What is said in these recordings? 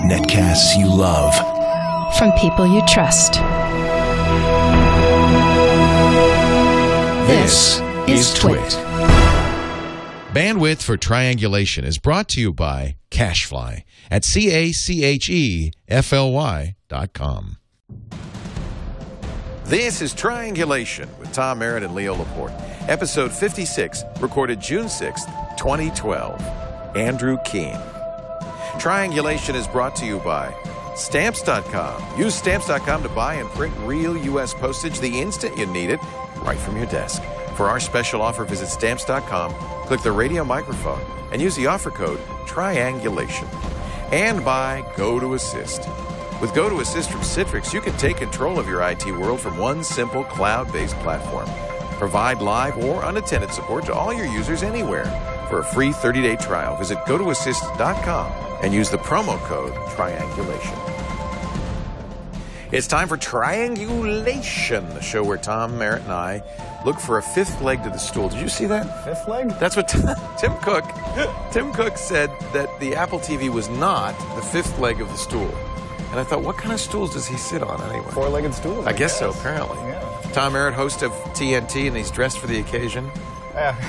Netcasts you love. From people you trust. This is TWiT. Bandwidth for Triangulation is brought to you by Cachefly at CACHEFLY.com. This is Triangulation with Tom Merritt and Leo Laporte. Episode 56, recorded June 6th, 2012. Andrew Keene. Triangulation is brought to you by Stamps.com. Use Stamps.com to buy and print real U.S. postage the instant you need it, right from your desk. For our special offer, visit Stamps.com, click the radio microphone, and use the offer code Triangulation. And by GoToAssist. With GoToAssist from Citrix, you can take control of your IT world from one simple cloud-based platform. Provide live or unattended support to all your users anywhere. For a free 30-day trial, visit GoToAssist.com and use the promo code Triangulation. It's time for Triangulation, the show where Tom, Merritt, and I look for a fifth leg to the stool. Did you see that? Fifth leg? That's what Tim Cook said, that the Apple TV was not the fifth leg of the stool. And I thought, what kind of stools does he sit on anyway? Four-legged stools, I guess so, apparently. Yeah. Tom Merritt, host of TNT, and he's dressed for the occasion.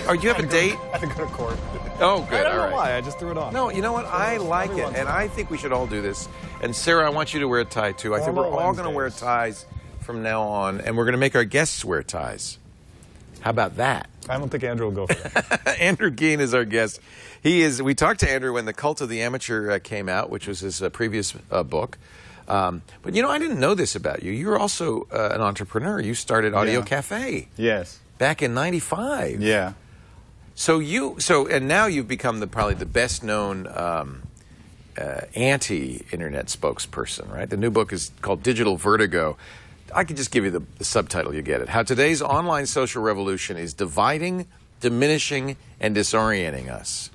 Oh, you have a date? I had to go to court. Oh, good. I don't all right. know why. I just threw it on. No, you know what? I like it, and I think we should all do this. And Sarah, I want you to wear a tie, too. I think we're all going to wear ties from now on, and we're going to make our guests wear ties. How about that? I don't think Andrew will go for that. Andrew Keene is our guest. We talked to Andrew when The Cult of the Amateur came out, which was his previous book. But, you know, I didn't know this about you. You're also an entrepreneur. You started Audio Cafe. Yes. Back in '95. Yeah. And now you've become probably the best known anti-internet spokesperson, right? The new book is called Digital Vertigo. I could just give you the subtitle, you get it. How today's online social revolution is dividing, diminishing, and disorienting us.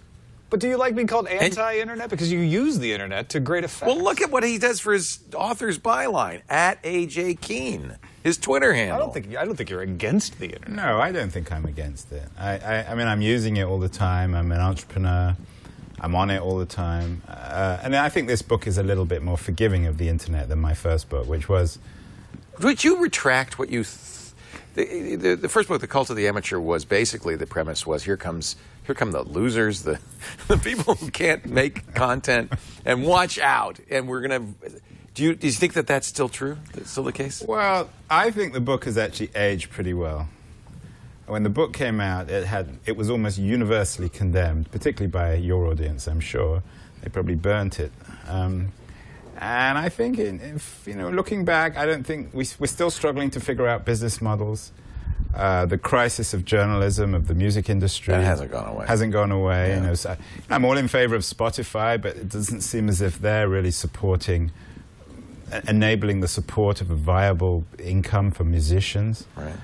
But do you like being called anti-internet? Because you use the internet to great effect. Well, look at what he does for his author's byline, at AJ Keene, his Twitter handle. I don't think you're against the internet. No, I don't think I'm against it. I mean, I'm using it all the time. I'm an entrepreneur. I'm on it all the time. And I think this book is a little bit more forgiving of the internet than my first book, which was... Would you retract what you... The first book, The Cult of the Amateur, was basically the premise was here come the losers, the people who can't make content, and watch out. And we're going to... Do you think that that's still true? That's still the case? Well, I think the book has actually aged pretty well. When the book came out, it was almost universally condemned, particularly by your audience, I'm sure. They probably burnt it. And I think, looking back, I don't think we're still struggling to figure out business models. The crisis of journalism, of the music industry, that hasn't gone away. Hasn't gone away. Yeah. So I'm all in favor of Spotify, but it doesn't seem as if they're really enabling the support of a viable income for musicians. Right.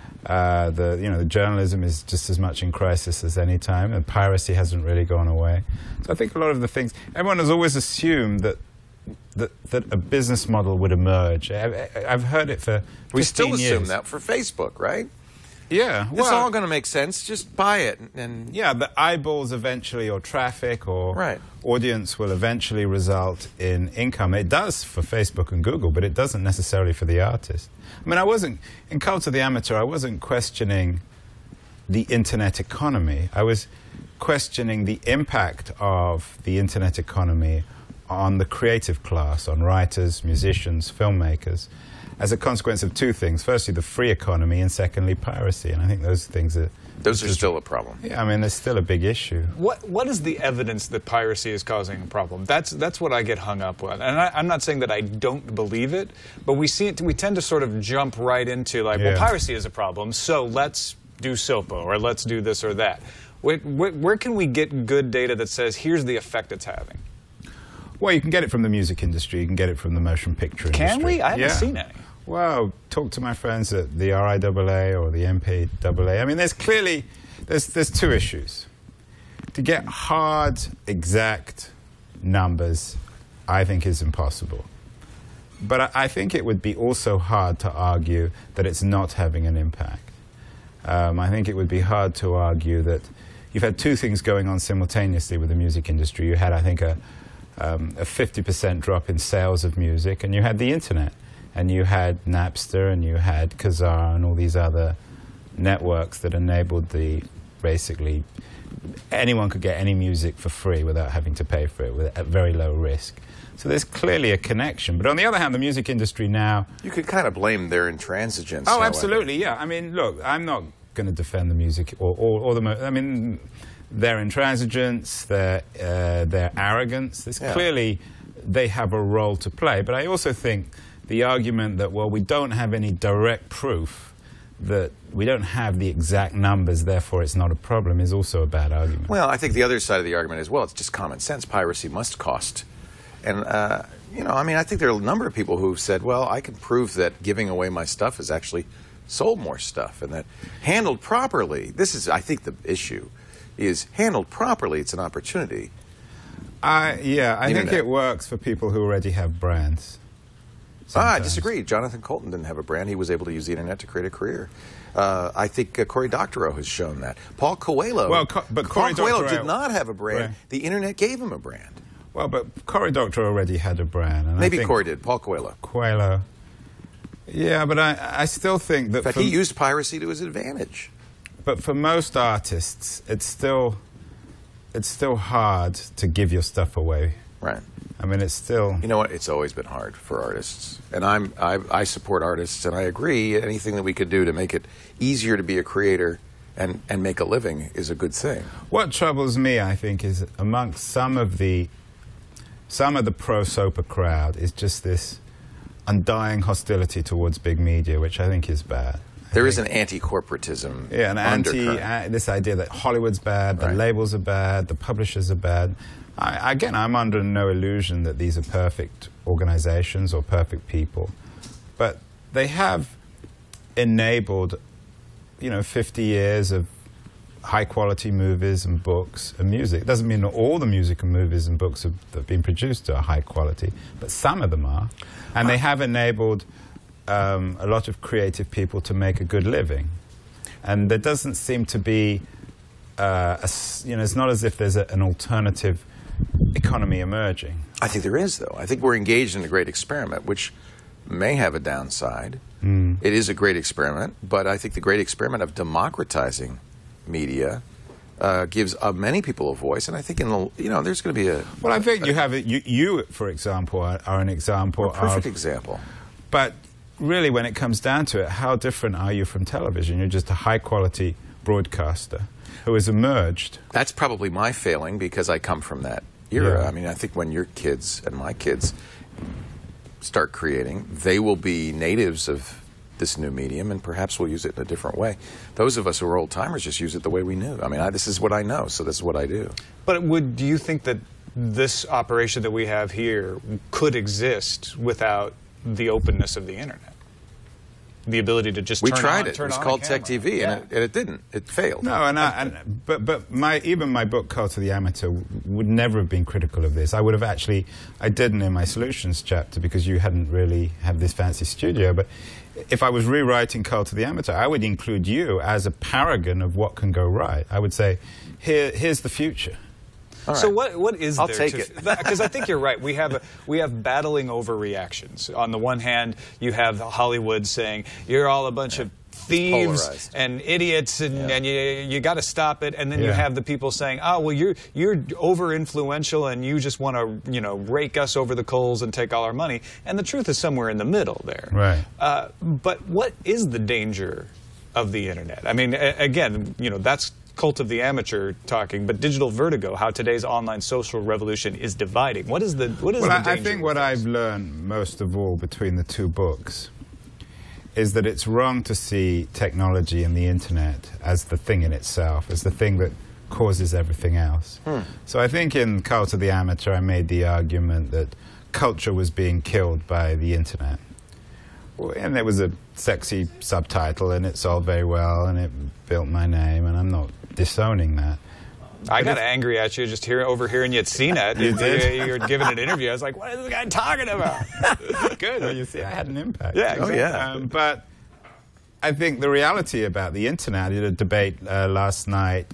The journalism is just as much in crisis as any time, and piracy hasn't really gone away. So I think a lot of the things, everyone has always assumed that a business model would emerge. I've heard it for 15 We still assume years. that for Facebook, right? Yeah. It's all going to make sense. Just buy it. And yeah, the eyeballs eventually, or traffic, or right. audience will eventually result in income. It does for Facebook and Google, but it doesn't necessarily for the artist. I mean, in Cult of the Amateur, I wasn't questioning the internet economy. I was questioning the impact of the internet economy on the creative class, on writers, musicians, filmmakers, as a consequence of two things. Firstly, the free economy, and secondly, piracy. And I think those things are... Those are still a problem. Yeah, I mean, there's still a big issue. What is the evidence that piracy is causing a problem? That's what I get hung up with. And I'm not saying that I don't believe it, but we tend to sort of jump right into, like, well, piracy is a problem, so let's do SOPA, or let's do this or that. Where can we get good data that says, here's the effect it's having? Well, you can get it from the music industry. You can get it from the motion picture industry. Can we? I haven't seen any. Well, talk to my friends at the RIAA or the MPAA. I mean, there's two issues. To get hard, exact numbers, I think is impossible. But I think it would be also hard to argue that it's not having an impact. I think it would be hard to argue that you've had two things going on simultaneously with the music industry. You had, I think, a 50% drop in sales of music, and you had the internet, and you had Napster, and you had Kazaa, and all these other networks that enabled basically anyone could get any music for free without having to pay for it at very low risk. So there's clearly a connection. But on the other hand, the music industry now... You could kind of blame their intransigence. Oh, absolutely, yeah. I mean, look, I'm not going to defend the music or the... I mean, their intransigence, their arrogance. There's clearly, they have a role to play. But I also think the argument that, well, we don't have any direct proof, that we don't have the exact numbers, therefore it's not a problem, is also a bad argument. Well, I think the other side of the argument is, well, it's just common sense. Piracy must cost. And, you know, I mean, I think there are a number of people who've said, well, I can prove that giving away my stuff has actually sold more stuff, and that handled properly, this is, I think, the issue, is handled properly, it's an opportunity. Yeah, I think it works for people who already have brands. I disagree. Jonathan Colton didn't have a brand. He was able to use the internet to create a career. I think Cory Doctorow has shown that. Paul Coelho, but Paul Coelho did not have a brand. Right. The internet gave him a brand. Well, but Cory Doctorow already had a brand. And maybe Cory did. Paul Coelho. Coelho. Yeah, but I still think that... In fact, he used piracy to his advantage. But for most artists, it's still hard to give your stuff away. Right. I mean, it's still... You know what? It's always been hard for artists. And I support artists, and I agree anything that we could do to make it easier to be a creator and make a living is a good thing. What troubles me, I think, is amongst some of the pro-SOPA crowd is just this undying hostility towards big media, which I think is bad. There is an anti-corporatism this idea that Hollywood's bad, the labels are bad, the publishers are bad. Again, I'm under no illusion that these are perfect organizations or perfect people, but they have enabled, 50 years of high-quality movies and books and music. It doesn't mean that all the music and movies and books that have been produced are high quality, but some of them are. And they have enabled a lot of creative people to make a good living. And there doesn't seem to be, it's not as if there's an alternative economy emerging. I think there is, though. I think we're engaged in a great experiment, which may have a downside. It is a great experiment, but I think the great experiment of democratizing media gives many people a voice, and I think there's going to be a... Well, I think you have it. You, for example, are an example a perfect example. But really, when it comes down to it, how different are you from television? You're just a high-quality broadcaster who has emerged. That's probably my failing, because I come from that era. I mean, I think when your kids and my kids start creating, they will be natives of this new medium, and perhaps we'll use it in a different way. Those of us who are old-timers just use it the way we knew. I mean, this is what I know, so this is what I do. But do you think that this operation that we have here could exist without the openness of the internet? The ability to just turn on a camera. We tried it. It was called Tech TV, and it didn't. It failed. No, but even my book, Cult of the Amateur, would never have been critical of this. I didn't in my Solutions chapter, because you hadn't really had this fancy studio, but if I was rewriting Cult of the Amateur, I would include you as a paragon of what can go right. I would say, here's the future. Right. So what is I'll there take it. Because I think you're right. We have battling overreactions. On the one hand, you have Hollywood saying you're all a bunch of thieves and idiots, and you got to stop it. And then you have the people saying, oh, well, you're over influential and you just want to rake us over the coals and take all our money. And the truth is somewhere in the middle there. Right. But what is the danger of the internet? I mean, again, that's Cult of the Amateur talking, but digital vertigo, how today's online social revolution is dividing. What is the danger? I think what I've learned most of all between the two books is that it's wrong to see technology and the internet as the thing in itself, as the thing that causes everything else. So I think in Cult of the Amateur I made the argument that culture was being killed by the internet. And there was a sexy subtitle, and it sold very well, and it built my name, and I'm not disowning that. I got angry at you just overhearing you at CNET. You did? You were giving an interview. I was like, what is this guy talking about? Good. Well, you see, I had an impact. Yeah, exactly. But I think the reality about the internet, I did a debate last night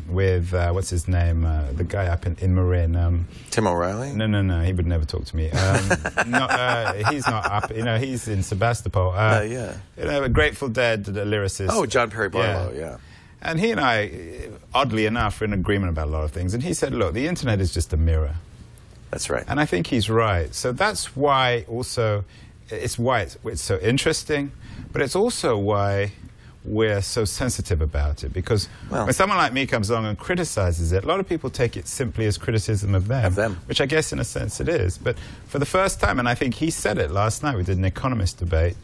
with, what's his name, the guy up in Marin. Tim O'Reilly? No, he would never talk to me. He's not up, he's in Sebastopol. Yeah. A Grateful Dead lyricist. Oh, John Perry Barlow, yeah. And he and I, oddly enough, are in agreement about a lot of things. And he said, look, the internet is just a mirror. That's right. And I think he's right. So that's why also, it's so interesting, but it's also why we're so sensitive about it. Because when someone like me comes along and criticizes it, a lot of people take it simply as criticism of them. Which I guess in a sense it is. But for the first time, and I think he said it last night, we did an economist debate,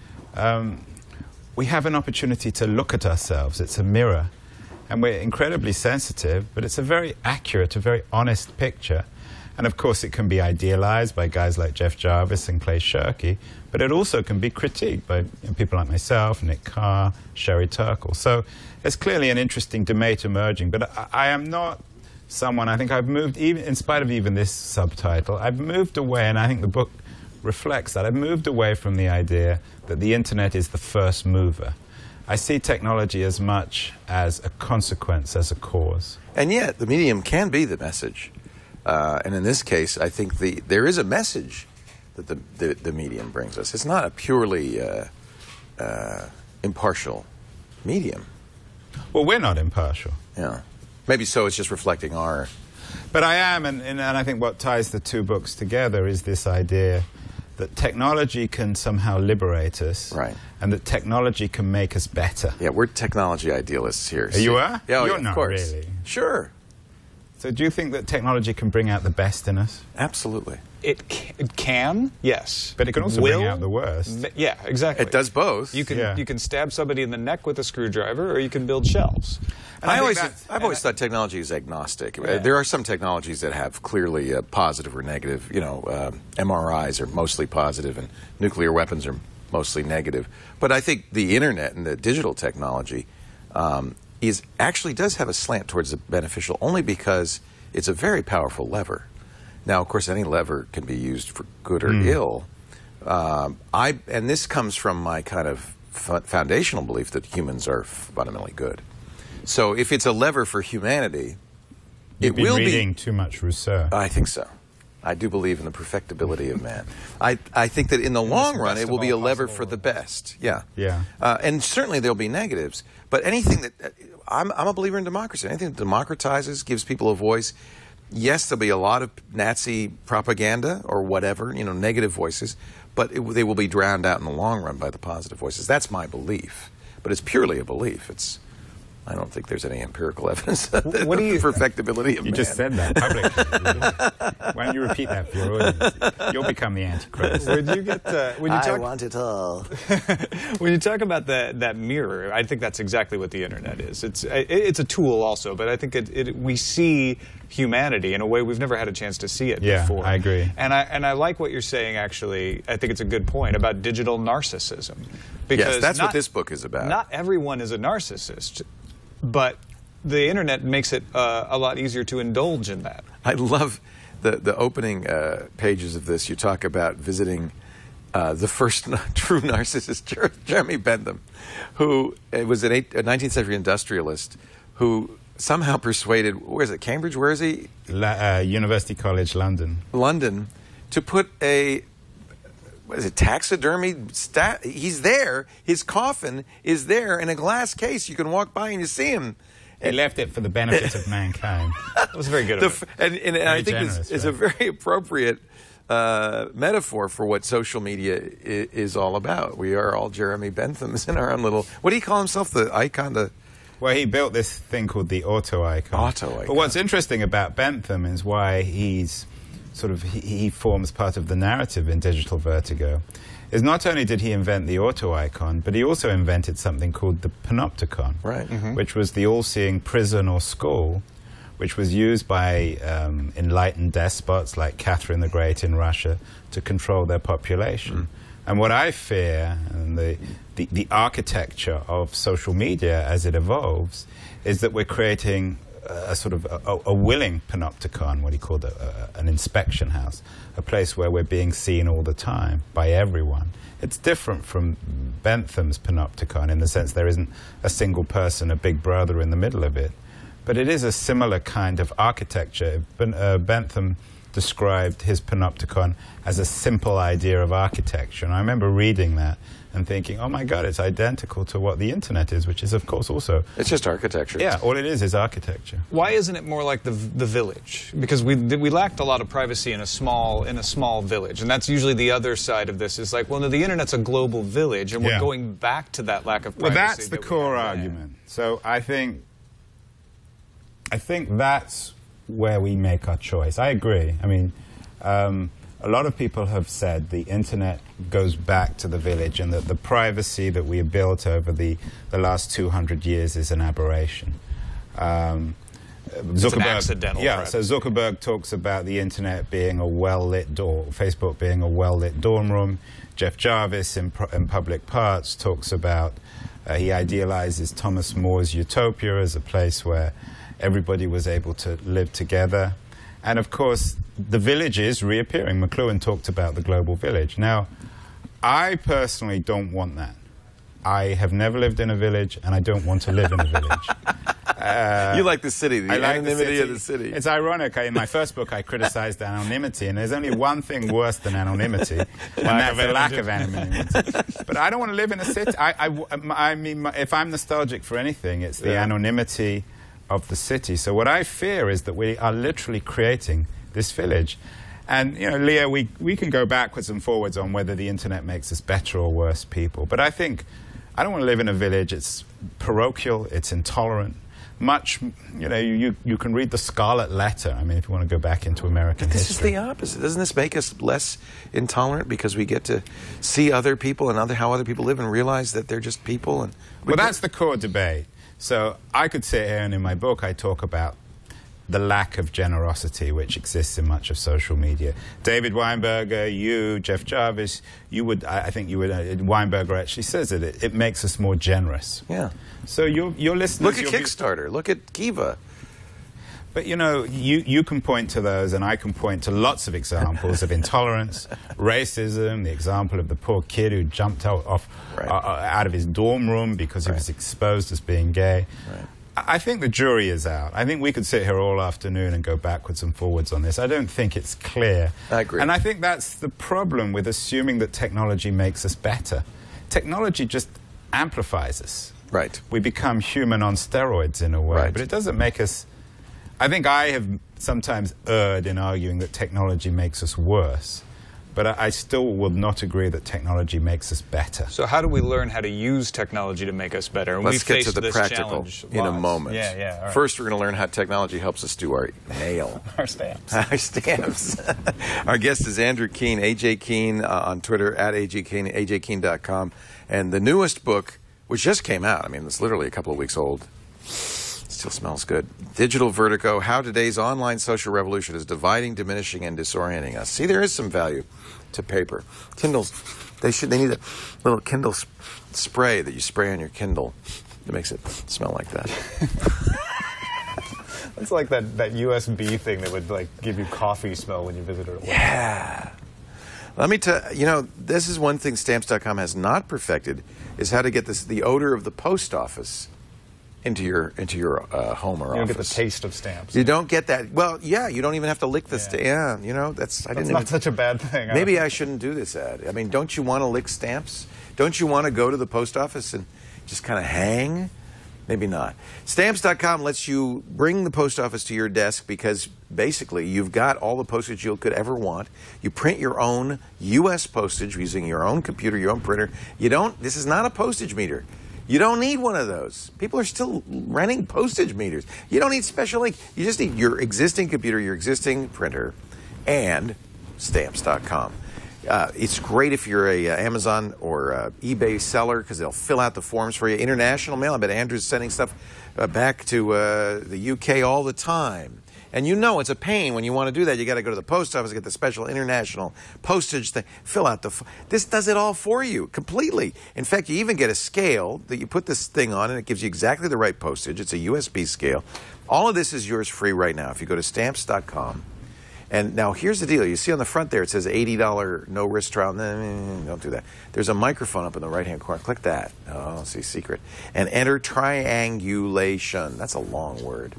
we have an opportunity to look at ourselves. It's a mirror. And we're incredibly sensitive, but it's a very accurate, a very honest picture. And of course, it can be idealized by guys like Jeff Jarvis and Clay Shirky, but it also can be critiqued by people like myself, Nick Carr, Sherry Turkle. So there's clearly an interesting debate emerging, but I am not someone, I think I've moved, even in spite of even this subtitle, I've moved away, and I think the book reflects that, I've moved away from the idea that the internet is the first mover. I see technology as much as a consequence, as a cause. And yet, the medium can be the message. And in this case, I think there is a message that the medium brings us. It's not a purely impartial medium. Well, we're not impartial. Yeah. Maybe so, it's just reflecting our... But I am, and I think what ties the two books together is this idea that technology can somehow liberate us, right, and that technology can make us better. Yeah, we're technology idealists here. You are? Yeah, You're not of course. Really. Sure. So do you think that technology can bring out the best in us? Absolutely. It can, yes. But it can also bring out the worst. Yeah, exactly. It does both. You can stab somebody in the neck with a screwdriver, or you can build shelves. And I've always thought technology is agnostic. Yeah. There are some technologies that have clearly positive or negative. MRIs are mostly positive, and nuclear weapons are mostly negative. But I think the internet and the digital technology actually does have a slant towards the beneficial, only because it's a very powerful lever. Now, of course, any lever can be used for good or ill. And this comes from my kind of foundational belief that humans are fundamentally good. So if it's a lever for humanity, it will be... You've been reading too much Rousseau. I think so. I do believe in the perfectibility of man. I think that in the long run, it will be a lever for the best. Yeah. Yeah. And certainly there'll be negatives. But anything that... I'm a believer in democracy. Anything that democratizes, gives people a voice. Yes, there'll be a lot of Nazi propaganda or whatever, negative voices, but they will be drowned out in the long run by the positive voices. That's my belief. But it's purely a belief. I don't think there's any empirical evidence of the perfectibility of man. You just said that publicly. Why don't you repeat that for your audience? You'll become the Antichrist. I want it all. When you talk about that mirror, I think that's exactly what the internet is. It's a tool also, but I think we see humanity in a way we've never had a chance to see it before. Yeah, I agree. And I like what you're saying, actually. I think it's a good point about digital narcissism. Because yes, that's what this book is about. Not everyone is a narcissist, but the internet makes it a lot easier to indulge in that. I love the opening pages of this. You talk about visiting the first true narcissist, Jeremy Bentham, who was a 19th century industrialist who somehow persuaded, where is it, Cambridge? Where is he? University College London. London, to put taxidermy? He's there. His coffin is there in a glass case. You can walk by and you see him. He left it for the benefit of mankind. That was very good of him. And I think it's a very appropriate metaphor for what social media is all about. We are all Jeremy Benthams in our own little... What do you call himself? The icon? Well, he built this thing called the auto-icon. But what's interesting about Bentham is why he's... he forms part of the narrative in Digital Vertigo, is not only did he invent the auto-icon, but he also invented something called the panopticon, right. Which was the all-seeing prison or school, which was used by enlightened despots like Catherine the Great in Russia to control their population. And what I fear, and the architecture of social media as it evolves, is that we're creating a sort of a willing panopticon, what he called an inspection house, a place where we're being seen all the time by everyone. It's different from Bentham's panopticon in the sense there isn't a single person, a big brother in the middle of it. But it is a similar kind of architecture. Bentham described his panopticon as a simple idea of architecture. And I remember reading that and thinking, oh my God, it's identical to what the internet is, which is, of course, also... It's just architecture. Yeah, all it is architecture. Why isn't it more like the village? Because we lacked a lot of privacy in a small village, and that's usually the other side of this. Is like, well, no, the internet's a global village, and we're going back to that lack of privacy. Well, that's the core argument. So I think that's where we make our choice. I agree. I mean, a lot of people have said the internet goes back to the village and that the privacy that we have built over the last 200 years is an aberration. Zuckerberg, it's an accidental privacy. So Zuckerberg talks about the internet being a well-lit Facebook being a well-lit dorm room. Jeff Jarvis in Public Parts talks about, he idealizes Thomas More's utopia as a place where everybody was able to live together. And of course, the village is reappearing. McLuhan talked about the global village. Now, I personally don't want that. I have never lived in a village, and I don't want to live in a village. You like the city, the anonymity of the city. It's ironic. In my first book, I criticized anonymity, and there's only one thing worse than anonymity, and that's the lack of anonymity. But I don't want to live in a city. I mean, if I'm nostalgic for anything, it's the anonymity of the city. So what I fear is that we are literally creating this village. And, you know, Leo, we can go backwards and forwards on whether the internet makes us better or worse people. But I think I don't want to live in a village. It's parochial. It's intolerant. Much, you know, you can read the Scarlet Letter. I mean, if you want to go back into American history. This is the opposite. Doesn't this make us less intolerant because we get to see other people and how other people live and realize that they're just people? And well, that's the core debate. So I could sit here and in my book I talk about the lack of generosity which exists in much of social media. David Weinberger, you, Jeff Jarvis, I think Weinberger actually says that it makes us more generous. Yeah. So your listeners... Look at Kickstarter, look at Kiva. But, you know, you can point to those, and I can point to lots of examples of intolerance, racism, the example of the poor kid who jumped out of his dorm room because he was exposed as being gay. Right. I think the jury is out. I think we could sit here all afternoon and go backwards and forwards on this. I don't think it's clear. I agree. And I think that's the problem with assuming that technology makes us better. Technology just amplifies us. Right. We become human on steroids in a way, but it doesn't make us... I think I have sometimes erred in arguing that technology makes us worse, but I still would not agree that technology makes us better. So how do we learn how to use technology to make us better? And Let's get to the practical in a moment. Yeah, all right. First, we're going to learn how technology helps us do our mail. Our stamps. Our stamps. Our guest is Andrew Keen, AJ Keen on Twitter, at AJ Keen, ajkeen.com. And the newest book, which just came out, I mean, it's literally a couple of weeks old, still smells good. Digital Vertigo, How Today's Online Social Revolution is Dividing, Diminishing, and Disorienting Us. See, there is some value to paper. Kindles, they need a little Kindle spray that you spray on your Kindle that makes it smell like that. It's like that USB thing that would like give you coffee smell when you visit it. Yeah. Let me tell you, know, this is one thing Stamps.com has not perfected, is how to get the odor of the post office into your home or office. You don't get the taste of stamps. You don't get that. Well, yeah, you don't even have to lick the stamp. Yeah, you know, that's not such a bad thing. Maybe I shouldn't do this ad. I mean, don't you want to lick stamps? Don't you want to go to the post office and just kind of hang? Maybe not. Stamps.com lets you bring the post office to your desk because basically you've got all the postage you could ever want. You print your own U.S. postage using your own computer, your own printer. This is not a postage meter. You don't need one of those. People are still renting postage meters. You don't need special ink. You just need your existing computer, your existing printer, and Stamps.com. It's great if you're a Amazon or eBay seller because they'll fill out the forms for you. International mail, I bet Andrew's sending stuff back to the UK all the time. And you know it's a pain when you want to do that. You got to go to the post office, get the special international postage thing, fill out this does it all for you completely. In fact, you even get a scale that you put this thing on, and it gives you exactly the right postage. It's a USB scale. All of this is yours free right now if you go to stamps.com. And now here's the deal. You see on the front there, it says $80 no-risk trial. Don't do that. There's a microphone up in the right-hand corner. Click that. Oh, see, secret. And enter triangulation. That's a long word.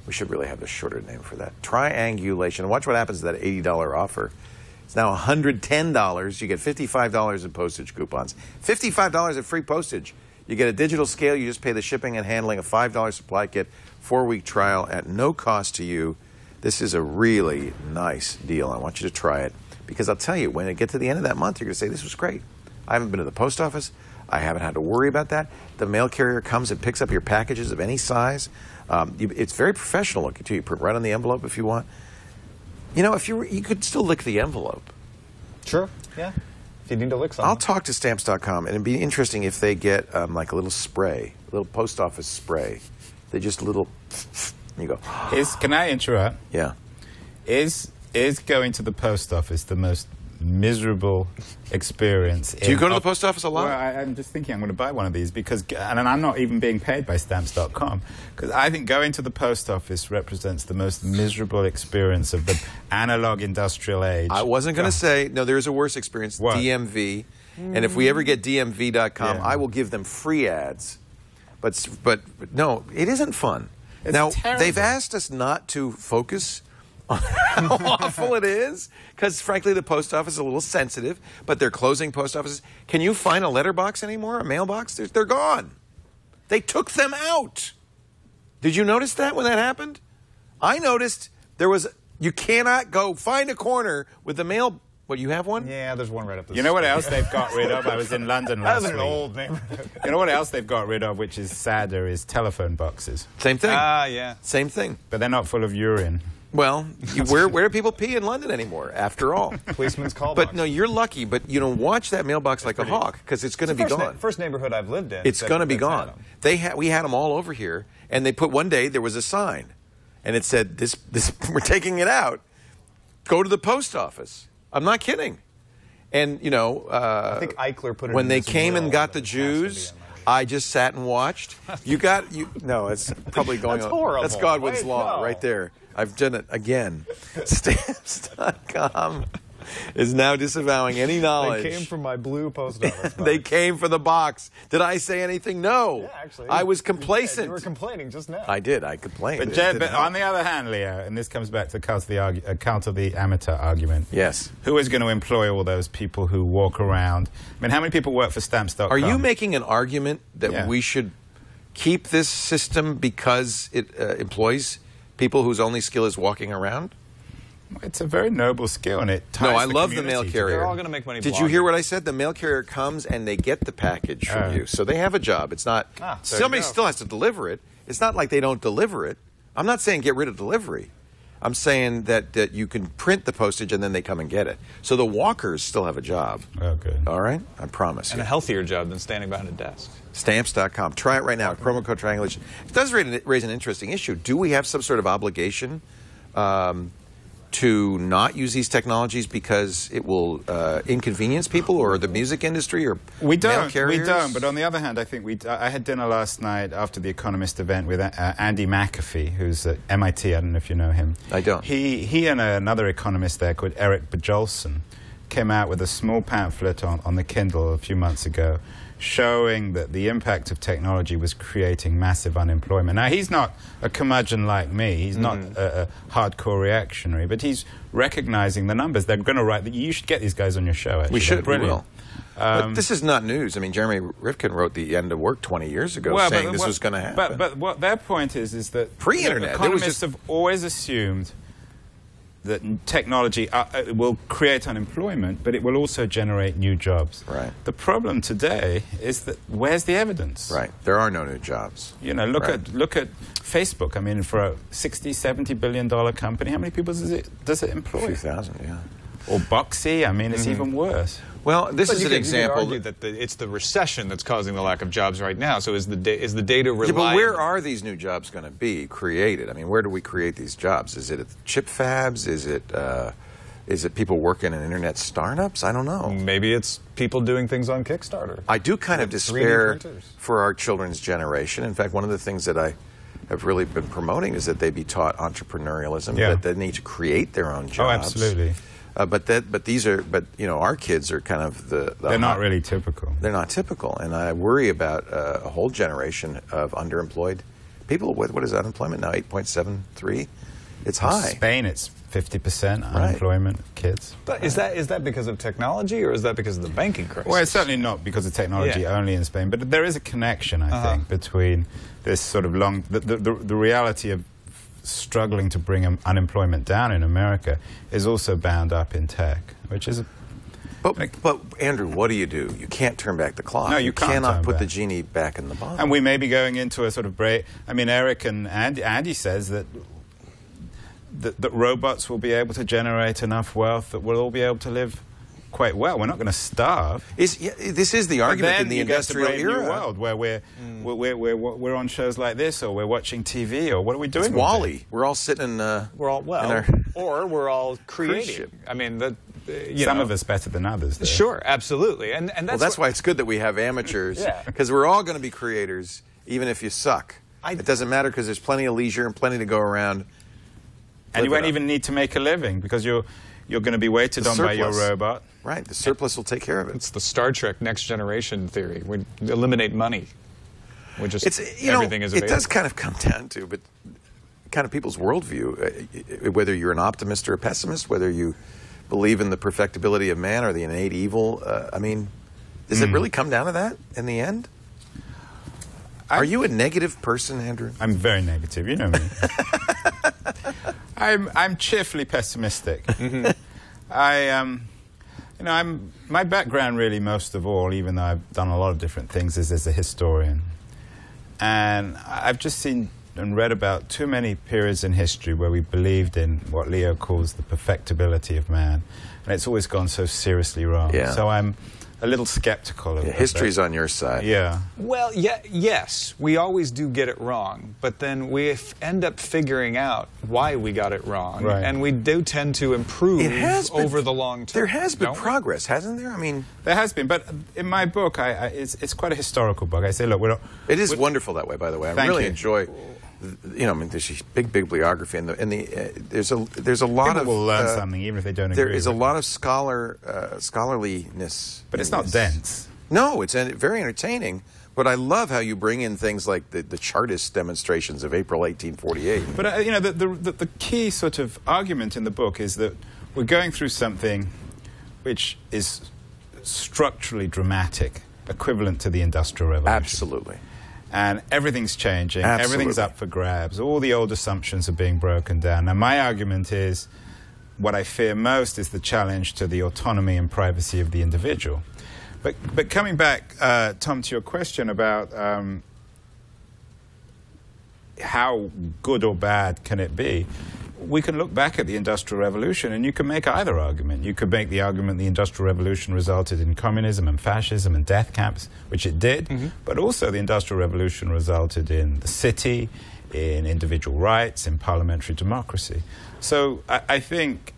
We should really have a shorter name for that. Triangulation. Watch what happens to that $80 offer. It's now $110. You get $55 in postage coupons. $55 in free postage. You get a digital scale. You just pay the shipping and handling, a $5 supply kit, 4-week trial at no cost to you. This is a really nice deal. I want you to try it because I'll tell you, when you get to the end of that month, you're going to say, this was great. I haven't been to the post office. I haven't had to worry about that. The mail carrier comes and picks up your packages of any size. It's very professional looking, too. You put right on the envelope if you want. You know, if you could still lick the envelope. Sure, yeah. If you need to lick something. I'll talk to Stamps.com, and it'd be interesting if they get like a little spray, a little post office spray. They just a little... You go. Can I interrupt? Yeah. Is going to the post office the most miserable experience? Do you go to the post office a lot? Well, I'm just thinking I'm going to buy one of these because, and I'm not even being paid by Stamps.com, because I think going to the post office represents the most miserable experience of the analog industrial age. I wasn't going to say, no, there is a worse experience, what? DMV. And if we ever get DMV.com, I will give them free ads. But no, it isn't fun. It's now, terrible. They've asked us not to focus on how awful it is, because, frankly, the post office is a little sensitive, but they're closing post offices. Can you find a letterbox anymore, a mailbox? They're gone. They took them out. Did you notice that when that happened? I noticed there was, you cannot go find a corner with the mail. What, you have one? Yeah, there's one right up there. You know what else they've got rid of? I was in London last week. That's an old neighborhood. You know what else they've got rid of, which is sadder, is telephone boxes. Same thing. Yeah. Same thing. But they're not full of urine. Well, where do people pee in London anymore, after all? Policeman's call But box. no, you're lucky, but you know, watch that mailbox like a hawk, because it's going to be gone. First neighborhood I've lived in. It's going to be gone. We had them all over here, and they put one day, there was a sign, and it said, this we're taking it out. Go to the post office. I'm not kidding. And, you know, I think Eichler put it when in they this came will, and got but the it has to be Jews, on my list. I just sat and watched. No, it's probably going That's on. horrible. That's Godwin's Wait, Law no. right there. I've done it again. Stamps.com is now disavowing any knowledge. They came from my blue post office box. They came for the box. Did I say anything? No. Yeah, actually. I was complacent. You were complaining just now. I did. I complained. But, It Jed, didn't but help. on the other hand, Leo, and this comes back to the counter the amateur argument. Yes. Who is going to employ all those people who walk around? I mean, how many people work for Stamps.com? Are you making an argument that Yeah. we should keep this system because it employs people whose only skill is walking around? It's a very noble skill, and it ties No, I love the community mail together. carrier. They're all going to make money. Did you hear what I said? The mail carrier comes and they get the package from you. So they have a job. It's not, there you somebody go. still has to deliver it. It's not like they don't deliver it. I'm not saying get rid of delivery. I'm saying that you can print the postage and then they come and get it. So the walkers still have a job. Oh, good. All right? I promise And you. a healthier job than standing behind a desk. Stamps.com. Try it right now. Promo code Triangulation. It does raise an interesting issue. Do we have some sort of obligation to not use these technologies because it will inconvenience people or the music industry or mail carriers? We don't. But on the other hand, I think I had dinner last night after the Economist event with Andy McAfee, who's at MIT. I don't know if you know him. I don't. He and another economist there called Eric Bajolson came out with a small pamphlet on the Kindle a few months ago showing that the impact of technology was creating massive unemployment. Now, he's not a curmudgeon like me. He's not a hardcore reactionary, but he's recognizing the numbers. They're going to write... You should get these guys on your show, actually. We should. They're We brilliant. will. But this is not news. I mean, Jeremy Rifkin wrote The End of Work 20 years ago saying this was going to happen. But what their point is that... Pre-internet. Economists have always assumed that technology will create unemployment, but it will also generate new jobs. Right. The problem today is that where's the evidence? Right. There are no new jobs. You know, look at Facebook. I mean, for a $60, $70 billion company, how many people does it employ? A few thousand, yeah. or boxy. I mean, it's even worse. Well, this is an example. You could argue that it's the recession that's causing the lack of jobs right now. So is the data reliable? Yeah, but where are these new jobs going to be created? I mean, where do we create these jobs? Is it at chip fabs? Is it people working in internet startups? I don't know. Maybe it's people doing things on Kickstarter. I do kind of despair for our children's generation. In fact, one of the things that I have really been promoting is that they be taught entrepreneurialism, that they need to create their own jobs. Oh, absolutely. But you know, our kids are kind of they're not really typical. They're not typical, and I worry about a whole generation of underemployed people. What is unemployment now? 8.73. It's high. In Spain, it's 50% unemployment of kids. But is that because of technology, or is that because of the banking crisis? Well, it's certainly not because of technology only in Spain, but there is a connection, I think, between this sort of the reality of struggling to bring unemployment down in America is also bound up in tech, which is But Andrew, what do? You can't turn back the clock. No, you can't. Cannot put the genie back in the bottle. And we may be going into a sort of break. I mean, Eric and Andy says that robots will be able to generate enough wealth that we'll all be able to live quite well. We're not going to starve. This is the argument in the industrial era. New world where we're on shows like this, or we're watching TV, or what are we doing? It's Wall-E. We're all sitting in. We're all or we're all creating. I mean, some of us better than others. Though. Sure, absolutely, and that's why it's good that we have amateurs, because we're all going to be creators, even if you suck. It doesn't matter because there's plenty of leisure and plenty to go around. And you won't even need to make a living because you're going to be waited on by your robot. Right, the surplus will take care of it. It's the Star Trek Next Generation theory. We eliminate money. We just everything is available. It does kind of come down to, but kind of people's worldview, whether you're an optimist or a pessimist, whether you believe in the perfectibility of man or the innate evil. I mean, does it really come down to that in the end? Are you a negative person, Andrew? I'm very negative. You know me. I'm cheerfully pessimistic. My background really, most of all, even though I've done a lot of different things, is as a historian. And I've just seen and read about too many periods in history where we believed in what Leo calls the perfectibility of man. And it's always gone so seriously wrong. Yeah. So I'm a little skeptical of history's on your side. Yeah. Well, yes, we always do get it wrong, but then we end up figuring out why we got it wrong, and we do tend to improve over the long term. There has been progress, hasn't there? I mean, there has been, but in my book, it's quite a historical book. I say, look, it is wonderful that way, by the way. I really enjoy. You know, I mean, there's a big bibliography, and there's a lot People of will learn something even if they don't agree. There is a lot of scholarliness, but it's not dense. No, it's very entertaining. But I love how you bring in things like the Chartist demonstrations of April 1848. But you know, the key sort of argument in the book is that we're going through something which is structurally dramatic, equivalent to the Industrial Revolution. Absolutely. And everything's changing. Everything's up for grabs. All the old assumptions are being broken down. Now, my argument is what I fear most is the challenge to the autonomy and privacy of the individual. But coming back, Tom, to your question about how good or bad can it be, we can look back at the Industrial Revolution and you can make either argument. You could make the argument the Industrial Revolution resulted in communism and fascism and death camps, which it did, but also the Industrial Revolution resulted in the city, in individual rights, in parliamentary democracy. So I think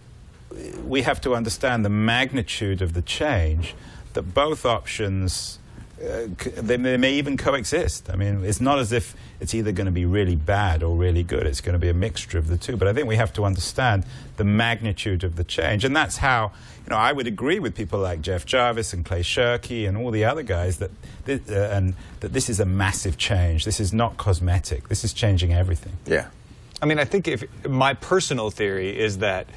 we have to understand the magnitude of the change, that both options they may even coexist. I mean, it's not as if it's either going to be really bad or really good. It's going to be a mixture of the two. But I think we have to understand the magnitude of the change. And that's how, you know, I would agree with people like Jeff Jarvis and Clay Shirky and all the other guys that this is a massive change. This is not cosmetic. This is changing everything. Yeah. I mean, I think my personal theory is that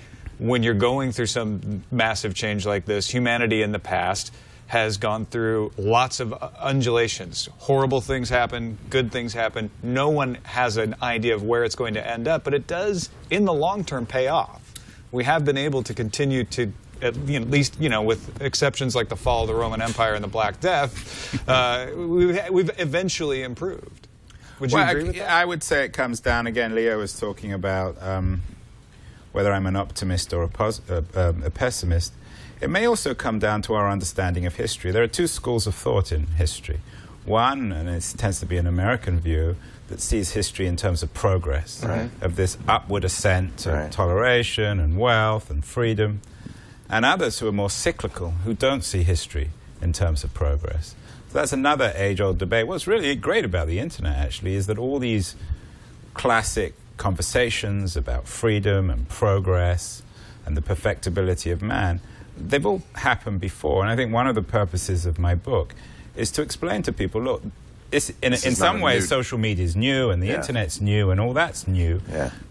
when you're going through some massive change like this, humanity in the past has gone through lots of undulations. Horrible things happen, good things happen. No one has an idea of where it's going to end up, but it does, in the long term, pay off. We have been able to continue to, at least, you know, with exceptions like the fall of the Roman Empire and the Black Death, we've eventually improved. Would you agree with that? I would say it comes down, again, Leo was talking about whether I'm an optimist or a pessimist. It may also come down to our understanding of history. There are two schools of thought in history. One, and it tends to be an American view, that sees history in terms of progress, of this upward ascent of toleration and wealth and freedom, and others who are more cyclical, who don't see history in terms of progress. So that's another age-old debate. What's really great about the internet, actually, is that all these classic conversations about freedom and progress and the perfectibility of man, they've all happened before. And I think one of the purposes of my book is to explain to people, look, in some ways social media is new and the internet's new and all that's new,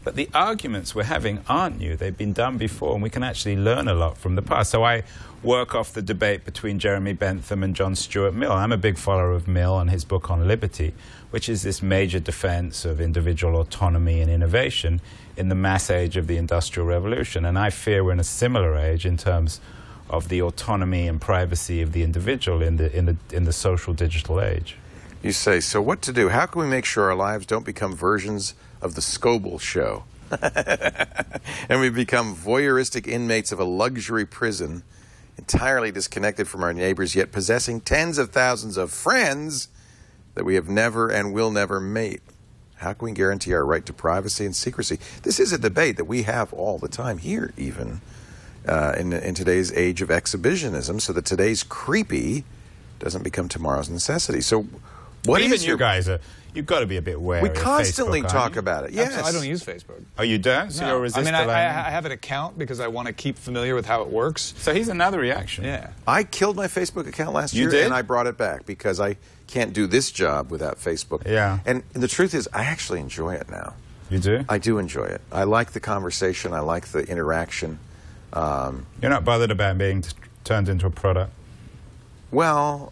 but the arguments we're having aren't new. They've been done before, and we can actually learn a lot from the past. So I work off the debate between Jeremy Bentham and John Stuart Mill. I'm a big follower of Mill and his book on liberty, which is this major defense of individual autonomy and innovation in the mass age of the Industrial Revolution. And I fear we're in a similar age in terms of the autonomy and privacy of the individual in the social digital age. You say, so what to do? How can we make sure our lives don't become versions of the Scoble show? And we become voyeuristic inmates of a luxury prison, entirely disconnected from our neighbors, yet possessing tens of thousands of friends that we have never and will never meet. How can we guarantee our right to privacy and secrecy? This is a debate that we have all the time here, even in today's age of exhibitionism, so that today's creepy doesn't become tomorrow's necessity. So what even is you guys you've got to be a bit wary. We constantly of Facebook, talk about it. Yes. I don't use Facebook. Oh, you don't? So no. you're a resistor. I mean, I have an account because I want to keep familiar with how it works. So here's another reaction. Yeah. I killed my Facebook account last year, and I brought it back because I can't do this job without Facebook. Yeah. And the truth is, I actually enjoy it now. You do? I do enjoy it. I like the conversation. I like the interaction. You're not bothered about being turned into a product? Well,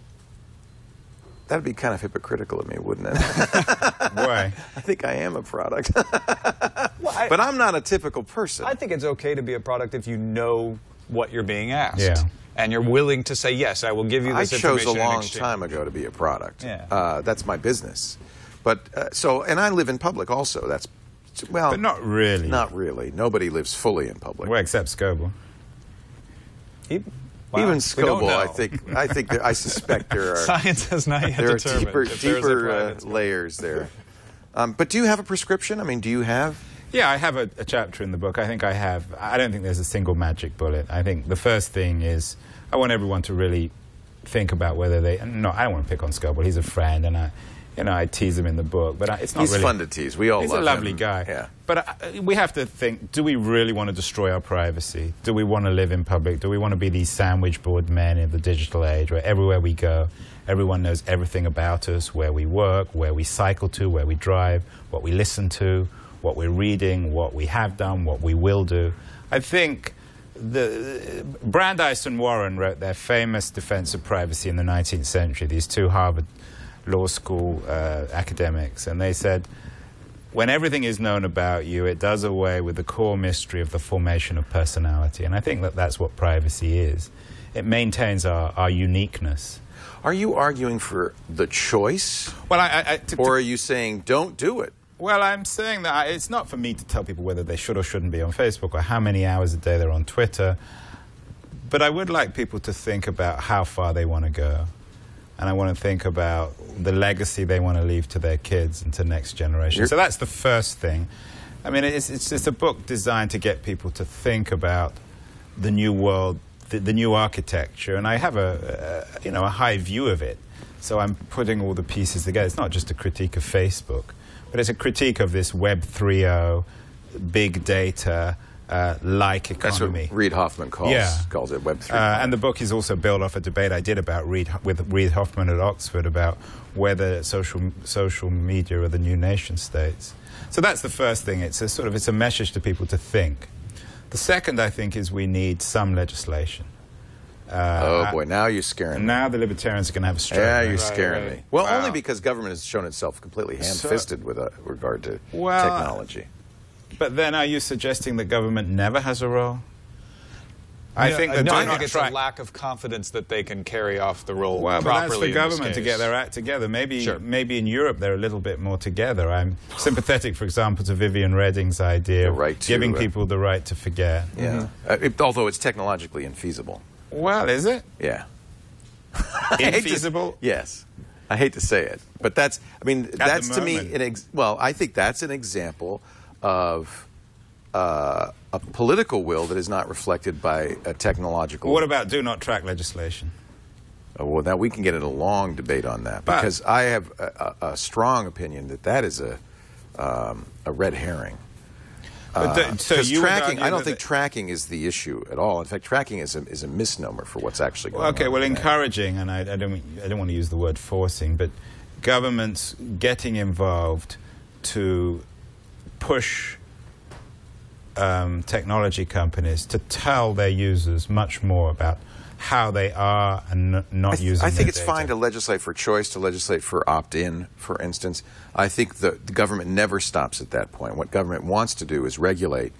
that'd be kind of hypocritical of me, wouldn't it? Why? I think I am a product. But I'm not a typical person. I think it's okay to be a product if you know what you're being asked. Yeah. And you're willing to say, yes, I will give you this information. I chose a long in exchange. time ago to be a product. Yeah. That's my business. But, and I live in public also. That's, well. But not really. Not really. Nobody lives fully in public. Well, except Scoble. Wow. Even Scoble, I suspect there are science has not yet determined deeper layers there. But do you have a prescription? I mean, do you have? Yeah, I have a chapter in the book. I don't think there's a single magic bullet. I think the first thing is I want everyone to really think about whether they. No, I don't want to pick on Scoble. He's a friend, and I tease him in the book, but it's not He's really... fun to tease. We all love him. He's a lovely guy. Yeah. But we have to think, do we really want to destroy our privacy? Do we want to live in public? Do we want to be these sandwich board men in the digital age where everywhere we go, everyone knows everything about us, where we work, where we cycle to, where we drive, what we listen to, what we're reading, what we have done, what we will do? I think Brandeis and Warren wrote their famous defense of privacy in the 19th century, these two Harvard law school academics, and they said, when everything is known about you, it does away with the core mystery of the formation of personality. And I think that that's what privacy is. It maintains our uniqueness. Are you arguing for the choice? Well, or are you saying don't do it? Well, I'm saying that it's not for me to tell people whether they should or shouldn't be on Facebook or how many hours a day they're on Twitter. But I would like people to think about how far they want to go. And I want to think about the legacy they want to leave to their kids and to next generation. So that's the first thing. I mean, it's a book designed to get people to think about the new world, the new architecture, and I have a high view of it. So I'm putting all the pieces together. It's not just a critique of Facebook, but it's a critique of this Web 3.0, big data, like economy. That's what Reid Hoffman calls it, Web 3. And the book is also built off a debate I did with Reid Hoffman at Oxford about whether social media are the new nation states. So that's the first thing. It's a message to people to think. The second, I think, is we need some legislation. Oh boy, now you're scaring me. Now the libertarians are going to have a stroke. Yeah, you're scaring me. Well, only because government has shown itself completely ham-fisted with regard to technology. But then are you suggesting that government never has a role? I think that I think it's a lack of confidence that they can carry off the role properly. Well, that's the government to get their act together. Maybe in Europe they're a little bit more together. I'm sympathetic, for example, to Vivian Redding's idea of giving people the right to forget. Yeah. Although it's technologically infeasible. Well, is it? Yeah. Infeasible? Yes. I hate to say it, but that's, I mean, that's to me, I think that's an example of a political will that is not reflected by a technological... What about do not track legislation? Oh, well, now we can get in a long debate on that, because I have a strong opinion that that is a red herring. Because tracking, I don't think tracking is the issue at all. In fact, tracking is a misnomer for what's actually going on. Okay, well, encouraging, and I don't want to use the word forcing, but governments getting involved to push technology companies to tell their users much more about how they are and not using I think their it's fine to legislate for choice, to legislate for opt-in, for instance. I think the government never stops at that point. What government wants to do is regulate.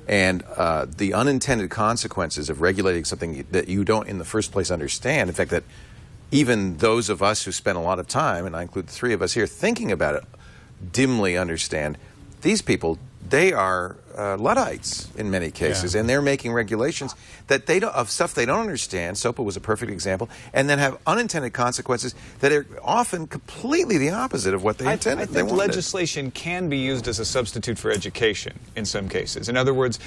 And the unintended consequences of regulating something that you don't in the first place understand, in fact, that even those of us who spend a lot of time, and I include the three of us here, thinking about it, dimly understand, these people, they are Luddites in many cases, and they're making regulations that they don't, of stuff they don't understand. SOPA was a perfect example, and then have unintended consequences that are often completely the opposite of what they intended. I think legislation can be used as a substitute for education in some cases. In other words,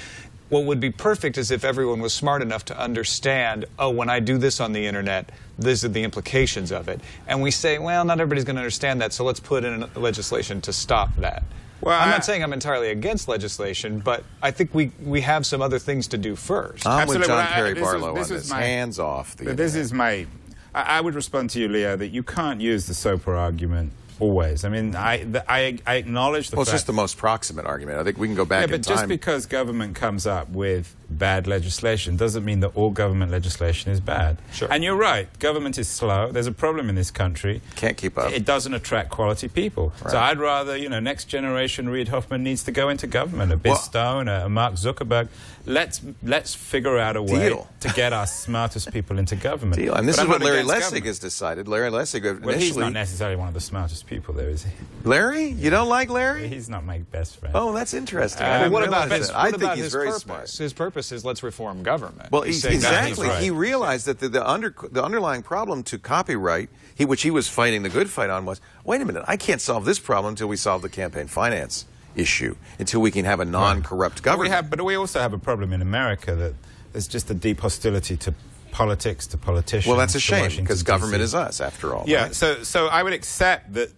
what would be perfect is if everyone was smart enough to understand, oh, when I do this on the internet, these are the implications of it. And we say, well, not everybody's going to understand that, so let's put in legislation to stop that. Well, I'm not saying I'm entirely against legislation, but I think we have some other things to do first. I'm with John Perry Barlow on this. Hands off. This is my... I would respond to you, Leo, that you can't use the SOPA argument always. I mean, I acknowledge the fact... Well, it's just the most proximate argument. I think we can go back in time. Yeah, but just because government comes up with bad legislation doesn't mean that all government legislation is bad. Sure. And you're right, government is slow. There's a problem in this country. Can't keep up. It doesn't attract quality people. Right. So I'd rather, next generation Reid Hoffman needs to go into government, a Biz Stone, a Mark Zuckerberg. Let's figure out a way to get our smartest people into government. And this is what Larry Lessig has decided. Larry Lessig initially... Well, he's not necessarily one of the smartest people there, is he? Larry? You don't like Larry? He's not my best friend. Oh, that's interesting. What about I think he's very smart. His purpose is let's reform government. Well, exactly. He realized that the underlying problem to copyright, which he was fighting the good fight on, was, wait a minute, I can't solve this problem until we solve the campaign finance issue, until we can have a non-corrupt government. But we also have a problem in America that there's just a deep hostility to politics, to politicians. Well, that's a shame, because government is us, after all. Yeah, right? so I would accept that.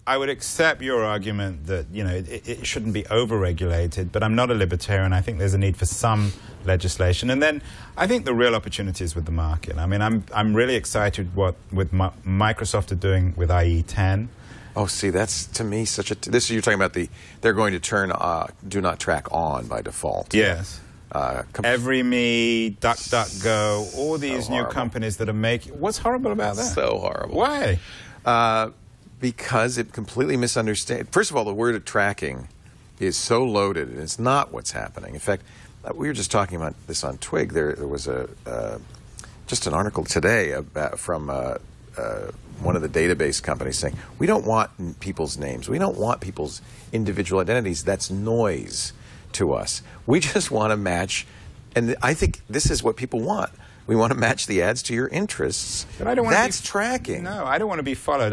I would accept your argument that, it shouldn't be over-regulated, but I'm not a libertarian. I think there's a need for some legislation. And then I think the real opportunity is with the market. I mean, I'm really excited with Microsoft are doing with IE10. Oh, see, that's, to me, you're talking about they're going to turn Do Not Track on by default. Yes. EveryMe, DuckDuckGo, all these new companies that are making... What's horrible about that? So horrible. Why? Because it completely misunderstands. First of all, the word tracking is so loaded, and it's not what's happening. In fact, we were just talking about this on Twig. There was just an article today from one of the database companies saying, we don't want people's names. We don't want people's individual identities. That's noise to us. We just want to match, and I think this is what people want. We want to match the ads to your interests. But I don't want That's tracking. No, I don't want to be followed.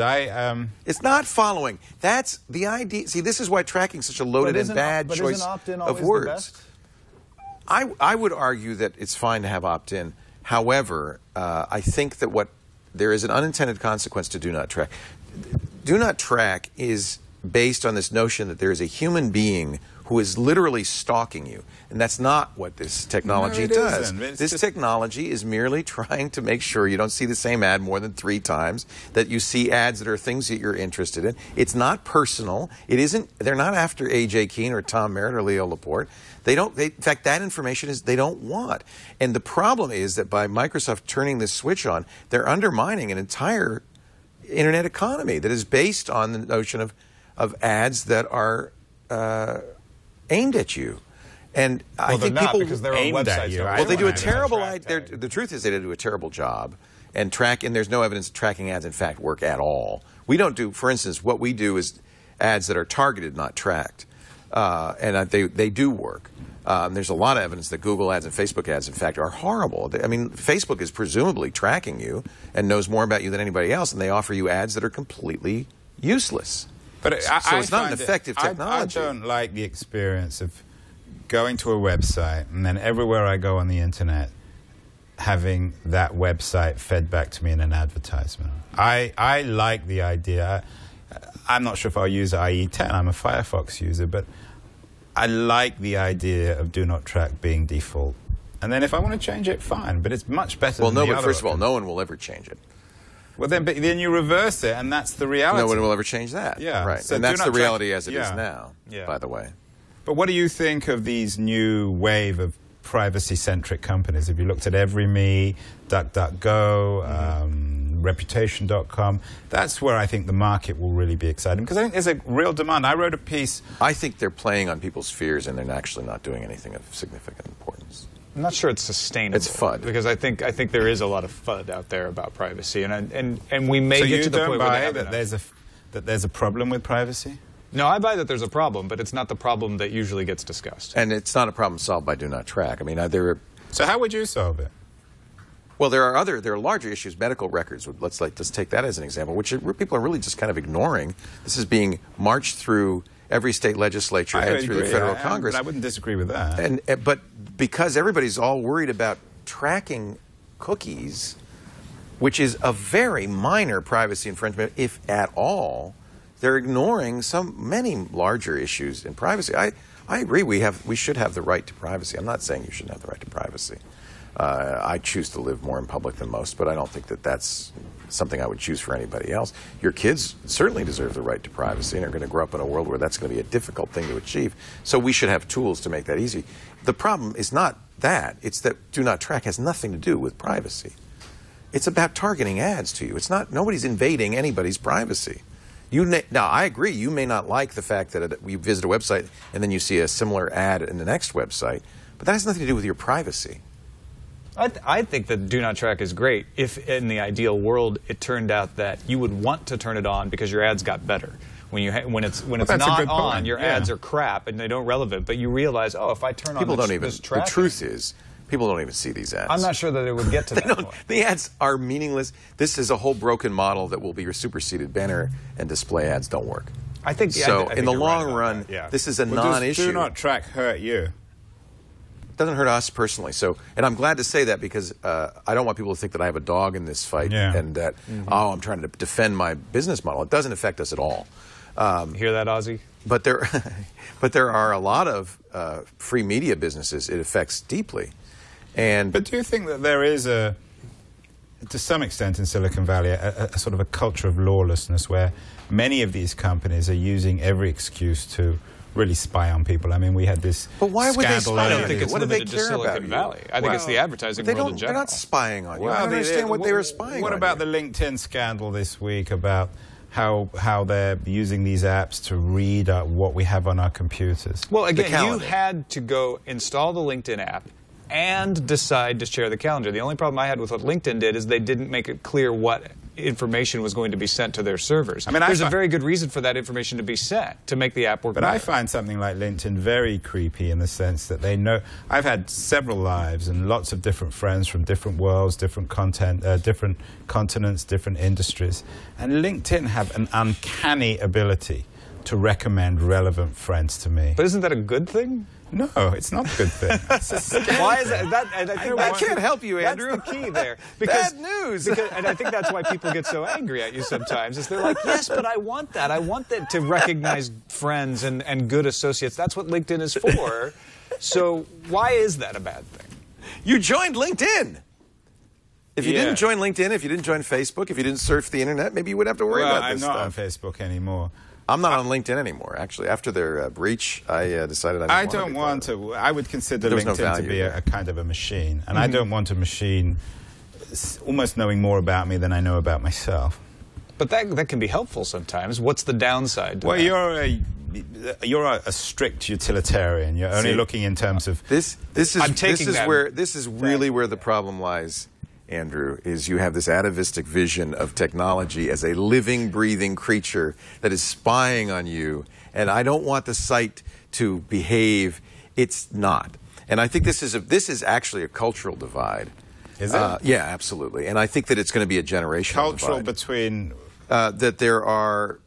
It's not following. That's the idea. See, this is why tracking is such a loaded and bad choice of words. I would argue that it's fine to have opt-in. However, I think that there is an unintended consequence to do not track. Do not track is based on this notion that there is a human being who is literally stalking you. And that's not what this technology does. This technology is merely trying to make sure you don't see the same ad more than 3 times, that you see ads that are things that you're interested in. It's not personal. It isn't. They're not after A.J. Keane or Tom Merritt or Leo Laporte. In fact, that information they don't want. And the problem is that by Microsoft turning this switch on, they're undermining an entire internet economy that is based on the notion of ads that are aimed at you. And I think not, people because their own websites. Well, they do a terrible. The truth is, they do a terrible job, and there's no evidence tracking ads in fact work at all. We don't do, for instance, what we do is ads that are targeted, not tracked, and they do work. There's a lot of evidence that Google ads and Facebook ads, in fact, are horrible. I mean, Facebook is presumably tracking you and knows more about you than anybody else, and they offer you ads that are completely useless. But so it's not an effective technology. I don't like the experience of going to a website and then everywhere I go on the internet having that website fed back to me in an advertisement. I like the idea. I'm not sure if I'll use IE 10. I'm a Firefox user, but I like the idea of do not track being default. And then if I want to change it, fine. But it's much better than the other. Well, no, but first of all, no one will ever change it. Well, then you reverse it, and that's the reality. No one will ever change that. Yeah. Right. So and that's the reality as it is now, by the way. But what do you think of these new wave of privacy-centric companies? Have you looked at EveryMe, DuckDuckGo, Reputation.com? That's where I think the market will really be exciting, because I think there's a real demand. I wrote a piece. I think they're playing on people's fears, and they're actually not doing anything of significant importance. I'm not sure it's sustainable. It's FUD. Because I think there is a lot of FUD out there about privacy, and we may get to the point where they have that there's a problem with privacy? No, I buy that there's a problem, but it's not the problem that usually gets discussed. And it's not a problem solved by do not track. I mean, So how would you solve it? Well, there are larger issues. Medical records. Let's take that as an example, which people are really just kind of ignoring. This is being marched through every state legislature and through the federal Congress. I wouldn't disagree with that. But because everybody's all worried about tracking cookies, which is a very minor privacy infringement, if at all, they're ignoring many larger issues in privacy. I agree. We should have the right to privacy. I'm not saying you shouldn't have the right to privacy. I choose to live more in public than most, but I don't think that that's something I would choose for anybody else. Your kids certainly deserve the right to privacy and are going to grow up in a world where that's going to be a difficult thing to achieve. So we should have tools to make that easy. The problem is not that. It's that do not track has nothing to do with privacy. It's about targeting ads to you. It's not, nobody's invading anybody's privacy. Now, I agree, you may not like the fact that you visit a website and then you see a similar ad in the next website, but that has nothing to do with your privacy. I think that do not track is great if in the ideal world it turned out that you would want to turn it on because your ads got better. When it's not on, your ads are crap and they don't relevant, but you realize, oh, if I turn on this tracking. The truth is, people don't even see these ads. I'm not sure that it would get to that point. The ads are meaningless. This is a whole broken model that will be superseded. Banner and display ads don't work. I think so. In the long run, this is a non-issue. Do not track hurt you. It doesn't hurt us personally. So, and I'm glad to say that because I don't want people to think that I have a dog in this fight and that I'm trying to defend my business model. It doesn't affect us at all. Hear that, Ozzy? But there are a lot of free media businesses it affects deeply. But do you think that there is to some extent in Silicon Valley, a sort of a culture of lawlessness where many of these companies are using every excuse to really spy on people? I mean, we had this But why would they spy on you? I don't think it's limited to Silicon Valley. I think it's the advertising world in general. They're not spying on you. I don't understand what they were spying on. What about the LinkedIn scandal this week about how they're using these apps to read what we have on our computers? Well, again, you had to go install the LinkedIn app and decide to share the calendar. The only problem I had with what LinkedIn did is they didn't make it clear what information was going to be sent to their servers. I mean, there's a very good reason for that information to be sent, to make the app work better. I find something like LinkedIn very creepy in the sense that they know. I've had several lives and lots of different friends from different worlds, different content, different continents, different industries. And LinkedIn have an uncanny ability to recommend relevant friends to me. But isn't that a good thing? No, it's not a good thing. Why is that? I can't help you, Andrew. That's the key there. Bad news. And I think that's why people get so angry at you sometimes. Is they're like, yes, but I want that. I want that to recognize friends and good associates. That's what LinkedIn is for. So why is that a bad thing? You joined LinkedIn. If you didn't join LinkedIn, if you didn't join Facebook, if you didn't surf the internet, maybe you would have to worry about this stuff. I'm not on Facebook anymore. I'm not on LinkedIn anymore, actually. After their breach, I decided I don't want to. I would consider LinkedIn to be a kind of a machine. And I don't want a machine almost knowing more about me than I know about myself. But that can be helpful sometimes. What's the downside to well, that? You're a strict utilitarian. You're only looking in terms of this is really where the problem lies, Andrew, is you have this atavistic vision of technology as a living, breathing creature that is spying on you, and I don't want the site to behave. It's not. And I think this is actually a cultural divide. Is it? Yeah, absolutely. And I think that it's going to be a generational cultural divide. Between... that there are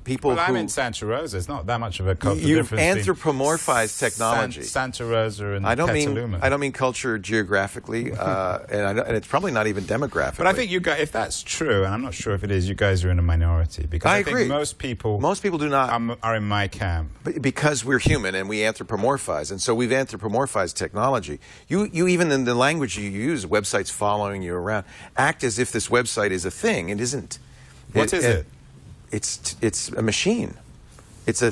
people who... I'm in Santa Rosa. It's not that much of a cultural You've difference. anthropomorphized technology. Santa Rosa and I don't Petaluma. mean culture geographically, and it's probably not even demographically. But I think you guys, if that's true, and I'm not sure if it is, you guys are in a minority. Because I agree. think most people do not are in my camp. Because we're human and we anthropomorphize, and so we've anthropomorphized technology. You even in the language you use, websites following you around, act as if this website is a thing. It isn't. What is it? It's a machine. It's a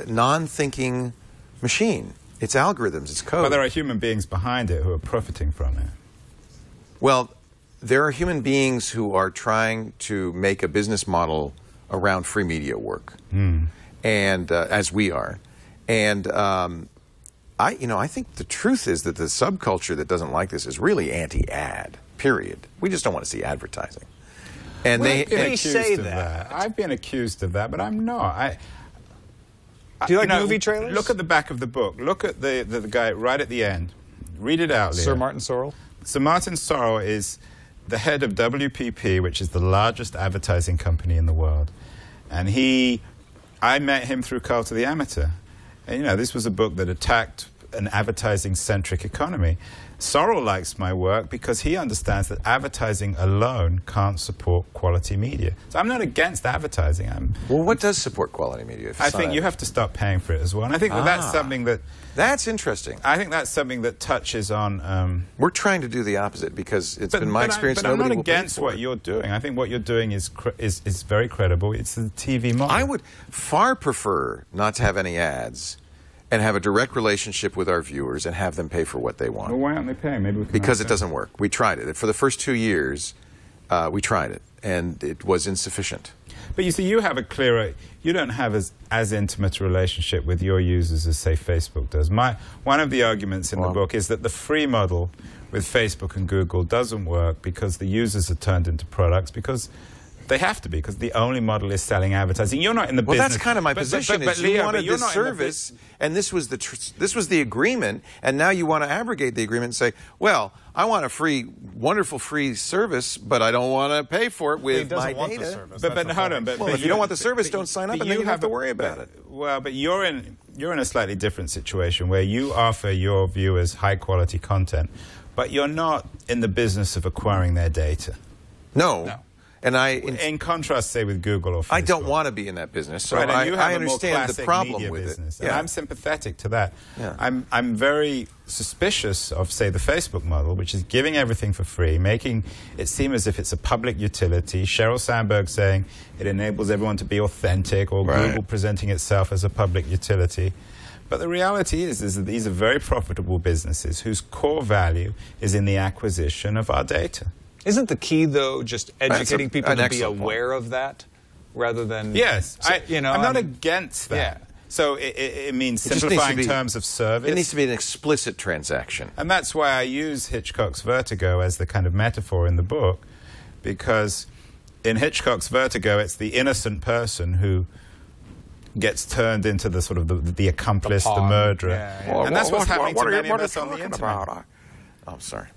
non-thinking machine. It's algorithms. It's code. But there are human beings behind it who are profiting from it. Well, there are human beings who are trying to make a business model around free media work, and as we are, and I think the truth is that the subculture that doesn't like this is really anti-ad. Period. We just don't want to see advertising. And they say that. I've been accused of that, but I'm not. Do you like movie trailers? Look at the back of the book. Look at the guy right at the end. Read it out, Leo. Sir Martin Sorrell? Sir Martin Sorrell is the head of WPP, which is the largest advertising company in the world. And I met him through Cult of the Amateur. And, this was a book that attacked an advertising-centric economy. Sorrell likes my work because he understands that advertising alone can't support quality media. So I'm not against advertising. Well, what does support quality media? I think you have to start paying for it as well. And I think that's something that... That's interesting. I think that's something that touches on... We're trying to do the opposite because it's been my experience But I'm nobody not against what you're doing. I think what you're doing is very credible. It's the TV model. I would far prefer not to have any ads and have a direct relationship with our viewers and have them pay for what they want. Well, why aren't they paying? Maybe we can because it doesn't work. We tried it. For the first 2 years, we tried it, and it was insufficient. But you see, you have you don't have as intimate a relationship with your users as, say, Facebook does. One of the arguments in the book is that the free model with Facebook and Google doesn't work because the users are turned into products, because they have to be, because the only model is selling advertising. You're not in the business. Well, that's kind of my position. But you wanted this service, and this was the agreement, and now you want to abrogate the agreement and say, well, I want a wonderful free service, but I don't want to pay for it with my data. But hold on. Well, if you don't want the service, don't sign up, and then you have to worry about it. Well, but you're in a slightly different situation where you offer your viewers high-quality content, but you're not in the business of acquiring their data. No. And in contrast, say, with Google or Facebook. I don't want to be in that business, so right, I understand the problem with business, it. And I'm sympathetic to that. Yeah. I'm very suspicious of, say, the Facebook model, which is giving everything for free, making it seem as if it's a public utility. Sheryl Sandberg saying it enables everyone to be authentic, or Google presenting itself as a public utility. But the reality is that these are very profitable businesses whose core value is in the acquisition of our data. Isn't the key, though, just educating people to be aware of that, rather than... Yes. I'm not against that. Yeah. So it means simplifying terms of service. It needs to be an explicit transaction. And that's why I use Hitchcock's Vertigo as the kind of metaphor in the book, because in Hitchcock's Vertigo, it's the innocent person who gets turned into the sort of the accomplice, the murderer. Yeah. And that's what's happening to many of us on the internet. I'm sorry.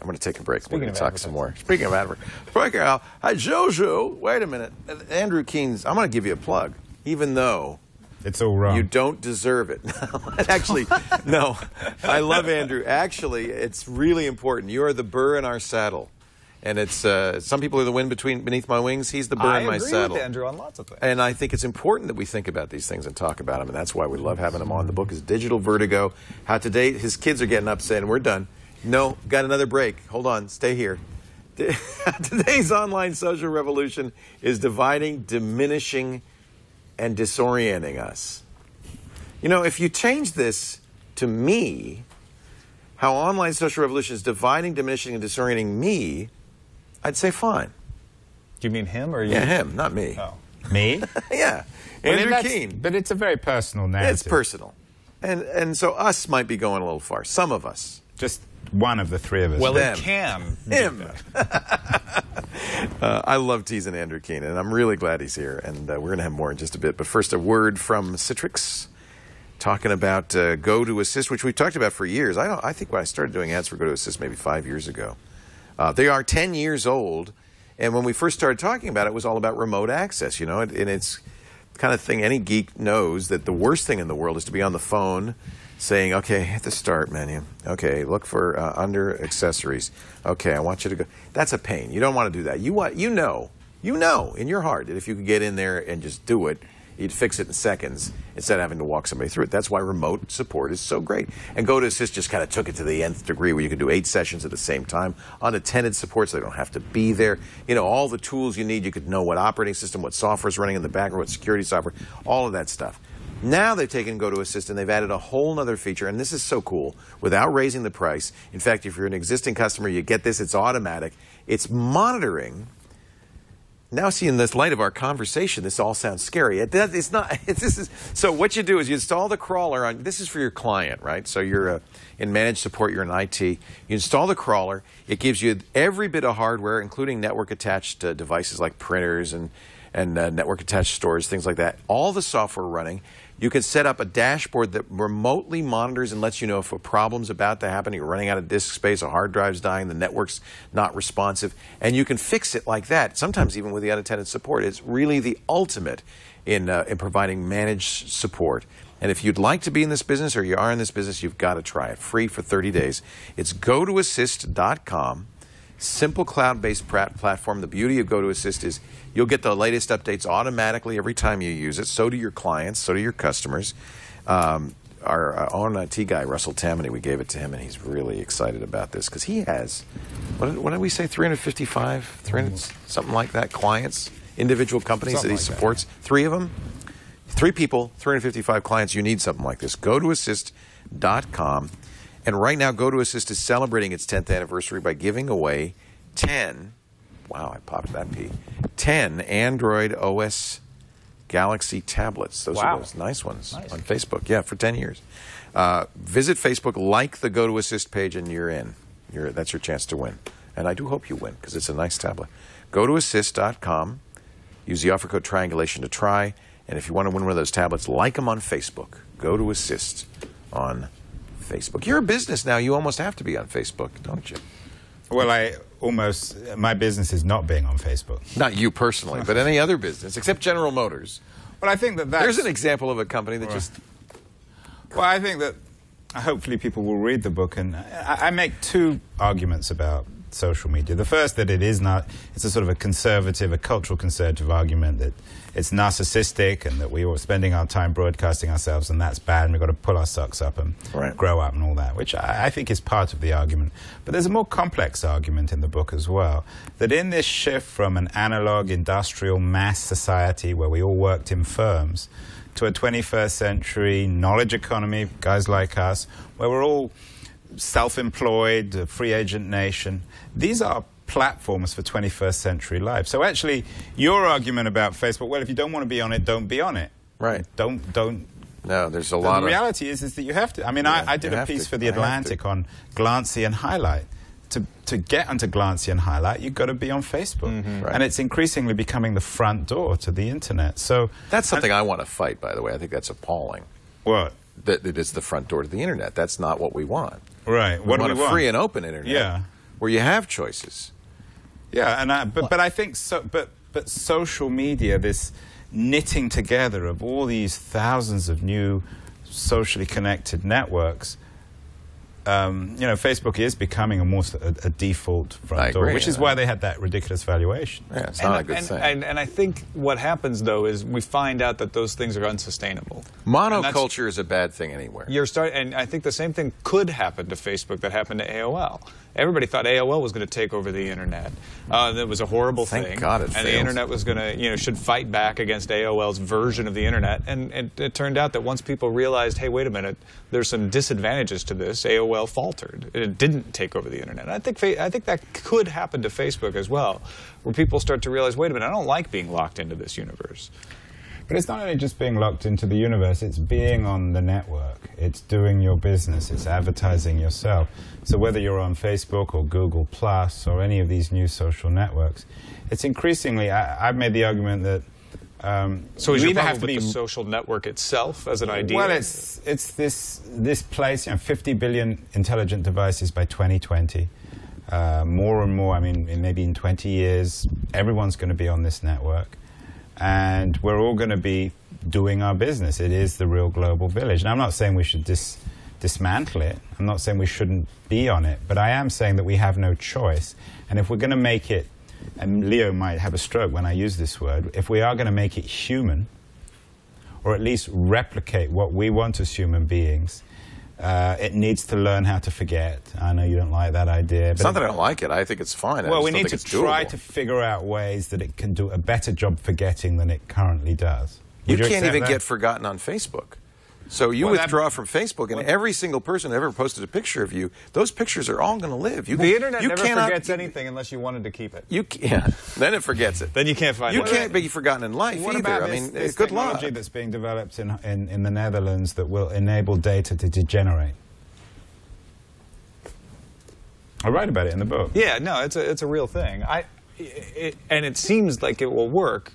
I'm going to take a break. We're going to talk some more. Speaking of advertising. Hi, Jojo. Wait a minute. Andrew Keen's, I'm going to give you a plug, even though it's all wrong. You don't deserve it. Actually, no. I love Andrew. Actually, it's really important. You are the burr in our saddle. And it's some people are the wind beneath my wings. He's the burr in my saddle. I agree with Andrew on lots of things. And I think it's important that we think about these things and talk about them. And that's why we love having him on. The book is Digital Vertigo. How today his kids are getting up saying, we're done. No, got another break. Hold on, stay here. Today's online social revolution is dividing, diminishing, and disorienting us. If you change this to me, how online social revolution is dividing, diminishing, and disorienting me, I'd say fine. Do you mean him or you? Yeah, him, not me. Oh. Me? Yeah, Andrew Keene. But it's a very personal narrative. It's personal. And so us might be going a little far. Some of us. Just one of the three of us. Well, Them. it can. Him. I love teasing Andrew Keene, and I'm really glad he's here. And we're going to have more in just a bit. But first, a word from Citrix, talking about Go to Assist, which we've talked about for years. I think when I started doing ads for Go to Assist maybe 5 years ago. They are 10 years old, and when we first started talking about it, it was all about remote access, you know, and it's the kind of thing any geek knows that the worst thing in the world is to be on the phone saying, okay, hit the start menu. Okay, look for under accessories. Okay, I want you to go. That's a pain. You don't want to do that. You know in your heart that if you could get in there and just do it, you'd fix it in seconds instead of having to walk somebody through it. That's why remote support is so great. And Go to Assist just kind of took it to the nth degree where you can do 8 sessions at the same time. Unattended support, so they don't have to be there. You know, all the tools you need. You could know what operating system, what software is running in the background, what security software, all of that stuff. Now they've taken Go to Assist and they've added a whole other feature, and this is so cool, without raising the price. In fact, if you're an existing customer, you get this. It's automatic. It's monitoring. Now, see, in this light of our conversation, this all sounds scary. It's not. So what you do is you install the crawler on. This is for your client, right? So you're in managed support. You're in IT. You install the crawler. It gives you every bit of hardware, including network-attached devices like printers and network-attached storage, things like that. All the software running. You can set up a dashboard that remotely monitors and lets you know if a problem's about to happen, you're running out of disk space, a hard drive's dying, the network's not responsive, and you can fix it like that, sometimes even with the unattended support. It's really the ultimate in providing managed support. And if you'd like to be in this business or you are in this business, you've got to try it. Free for 30 days. It's gotoassist.com. Simple cloud-based platform. The beauty of Go to Assist is you'll get the latest updates automatically every time you use it. So do your clients. So do your customers. Our own IT guy, Russell Tammany, we gave it to him, and he's really excited about this because he has, what did we say, 355, 300, something like that, clients, individual companies something that he supports. That. 3 of them, 3 people, 355 clients. You need something like this. GoToAssist.com. And right now, Go to Assist is celebrating its 10th anniversary by giving away 10, wow, I popped that P, 10 Android OS Galaxy tablets. Those are those nice ones on Facebook. Yeah, for 10 years. Visit Facebook, like the Go to Assist page, and you're in. That's your chance to win. And I do hope you win, because it's a nice tablet. GoToAssist.com. Use the offer code Triangulation to try. And if you want to win one of those tablets, like them on Facebook. Go to Assist on Facebook. You're a business now. You almost have to be on Facebook, don't you? Well, my business is not being on Facebook. Not you personally, but any other business, except General Motors. Well, I think that's... There's an example of a company that just... Well, I think that hopefully people will read the book, and I make 2 arguments about social media. The first, that it's a sort of a cultural conservative argument that it's narcissistic and that we were spending our time broadcasting ourselves and that's bad and we've got to pull our socks up and grow up and all that, which I think is part of the argument. But there's a more complex argument in the book as well, that in this shift from an analog, industrial, mass society where we all worked in firms to a 21st century knowledge economy, guys like us, where we're all self-employed, a free agent nation. These are platforms for 21st century life. So actually, your argument about Facebook, well, if you don't want to be on it, don't be on it. Right. Don't. No, there's a lot of... The reality is that you have to. I mean, I did a piece for The Atlantic on Glancy and Highlight. To get onto Glancy and Highlight, you've got to be on Facebook. Mm-hmm. Right. And it's increasingly becoming the front door to the internet. So that's something I want to fight, by the way. I think that's appalling. What? That it's the front door to the internet. That's not what we want. Right. We want a free and open internet where you have choices. Yeah, and but I think so. But social media, this knitting together of all these thousands of new socially connected networks, Facebook is becoming a default front door, which is why they had that ridiculous valuation. Yeah, it's not a good thing. And I think what happens, though, is we find out that those things are unsustainable. Monoculture is a bad thing anywhere. And I think the same thing could happen to Facebook that happened to AOL. Everybody thought AOL was going to take over the internet. That was a horrible thing. Thank God it and failed. The internet was going to, should fight back against AOL's version of the internet. And it turned out that once people realized, hey, wait a minute, there's some disadvantages to this, AOL faltered. It didn't take over the internet. And I think that could happen to Facebook as well, where people start to realize, wait a minute, I don't like being locked into this universe. But it's not only just being locked into the universe, it's being on the network. It's doing your business, it's advertising yourself. So whether you're on Facebook or Google Plus or any of these new social networks, it's increasingly, I've made the argument that so is your problem with the social network itself as an idea? Well, it's this place, 50 billion intelligent devices by 2020. More and more, I mean, maybe in 20 years, everyone's going to be on this network. And we're all going to be doing our business. It is the real global village. And I'm not saying we should dismantle it. I'm not saying we shouldn't be on it. But I am saying that we have no choice. And if we're going to make it, and Leo might have a stroke when I use this word, if we are going to make it human, or at least replicate what we want as human beings, it needs to learn how to forget. I know you don't like that idea. It's not that I don't like it. I think it's fine. Well, we need to try to figure out ways that it can do a better job forgetting than it currently does. You can't even get forgotten on Facebook. So you withdraw from Facebook, and every single person that ever posted a picture of you, those pictures are all going to live. The internet never forgets anything unless you wanted to keep it. Then it forgets it. Then you can't find it. You can't be forgotten in life either. About I mean, this good luck. technology that's being developed in the Netherlands that will enable data to degenerate? I write about it in the book. Yeah, no, it's a real thing. And it seems like it will work.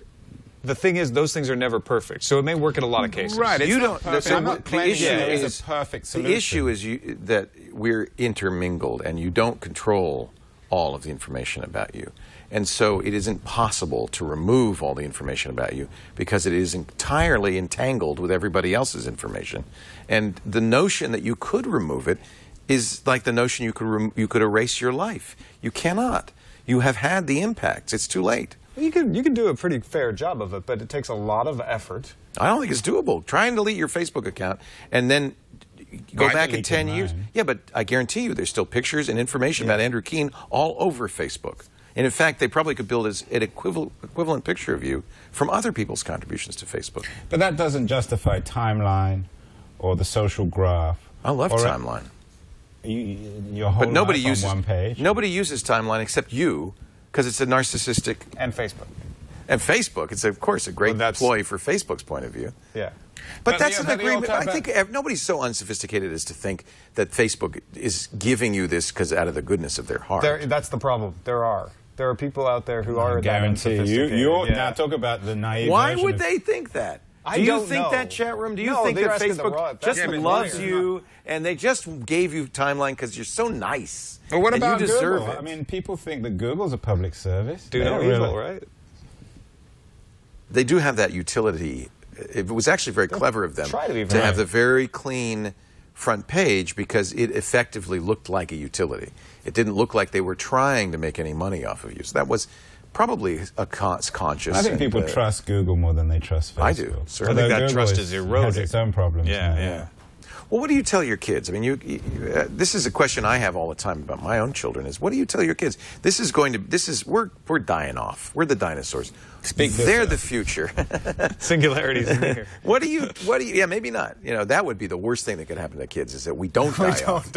The thing is, those things are never perfect, so it may work in a lot of cases. Right. You don't. I'm not claiming there is a perfect solution. The issue is that we're intermingled, and you don't control all of the information about you. And so it is impossible to remove all the information about you because it is entirely entangled with everybody else's information. And the notion that you could remove it is like the notion you could erase your life. You cannot. You have had the impacts. It's too late. You can do a pretty fair job of it, but it takes a lot of effort. I don't think it's doable. Try and delete your Facebook account and then go back in 10 years. Yeah, but I guarantee you there's still pictures and information about Andrew Keen all over Facebook. And in fact, they probably could build an equivalent picture of you from other people's contributions to Facebook. But that doesn't justify Timeline or the social graph. I love Timeline. Your whole life on one page. Nobody uses Timeline except you, because it's a narcissistic... And Facebook. And Facebook. It's, of course, a great ploy for Facebook's point of view. Yeah. But that's an agreement. I think nobody's so unsophisticated as to think that Facebook is giving you this because out of the goodness of their heart. That's the problem. There are people out there who are that unsophisticated. Now talk about the naive Why would they think that? Do you think that, chat room? Do you think that Facebook just loves you and they just gave you Timeline because you're so nice? Well, what about you deserve Google? it? I mean, people think that Google's a public service. Do no evil, right? They do have that utility. It was actually very clever of them to have the very clean front page because it effectively looked like a utility. It didn't look like they were trying to make any money off of you. So that was probably a conscious. I think people trust Google more than they trust Facebook. I do. Certainly. I think that trust is eroding. Has its own problems. Yeah. Well, what do you tell your kids? I mean, this is a question I have all the time about my own children. Is what do you tell your kids? We're dying off. We're the dinosaurs. They're the future. Singularity's near. What do you? Yeah, maybe not. That would be the worst thing that could happen to kids is that we don't die off.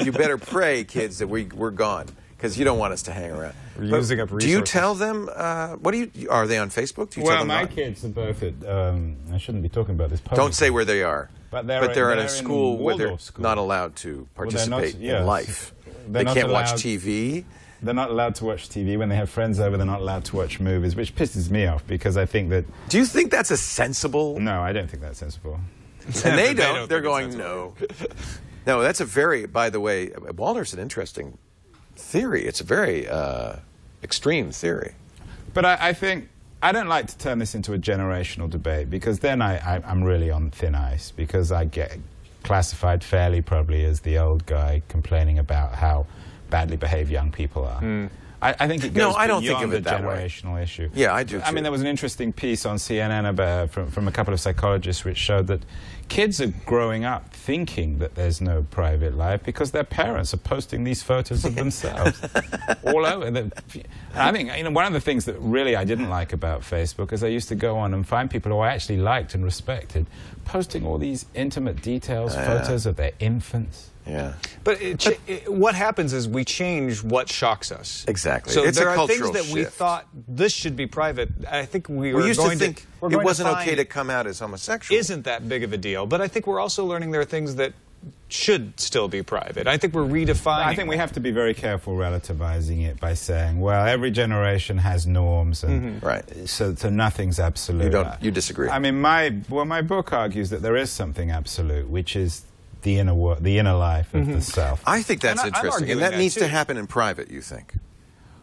You better pray, kids, that we're gone. Because you don't want us to hang around. We're using up resources. Do you tell them, are they on Facebook? Do you tell them my kids are both at, I shouldn't be talking about this publicly. Don't say where they are. But they're in a school where they're not allowed to participate in life. They can't watch TV. They're not allowed to watch TV. When they have friends over, they're not allowed to watch movies, which pisses me off because I think that... Do you think that's a sensible... No, I don't think that's sensible. And they don't. They're going, no. No, that's a very, by the way, Waldorf's an interesting theory. It's a very extreme theory. But I think I don't like to turn this into a generational debate because then I'm really on thin ice because I get classified fairly probably as the old guy complaining about how badly behaved young people are. I think it goes I don't think beyond of it the that way. generational issue. Yeah, I do, too. I mean, there was an interesting piece on CNN about, from a couple of psychologists which showed that kids are growing up thinking that there's no private life because their parents are posting these photos of themselves all over. And I think, one of the things that really I didn't like about Facebook is I used to go on and find people who I actually liked and respected posting all these intimate details, photos of their infants. Yeah. But what happens is we change what shocks us. Exactly. So it's there a are cultural things that we shift. thought this should be private. I think we used to think it wasn't okay to come out as homosexual. Isn't that big of a deal? But I think we're also learning there are things that should still be private. I think we're redefining. I think we have to be very careful relativizing it by saying, well, every generation has norms, and so nothing's absolute. You disagree? I mean, my book argues that there is something absolute, which is the inner life of the self. I think that's interesting, and that needs to happen in private, you think?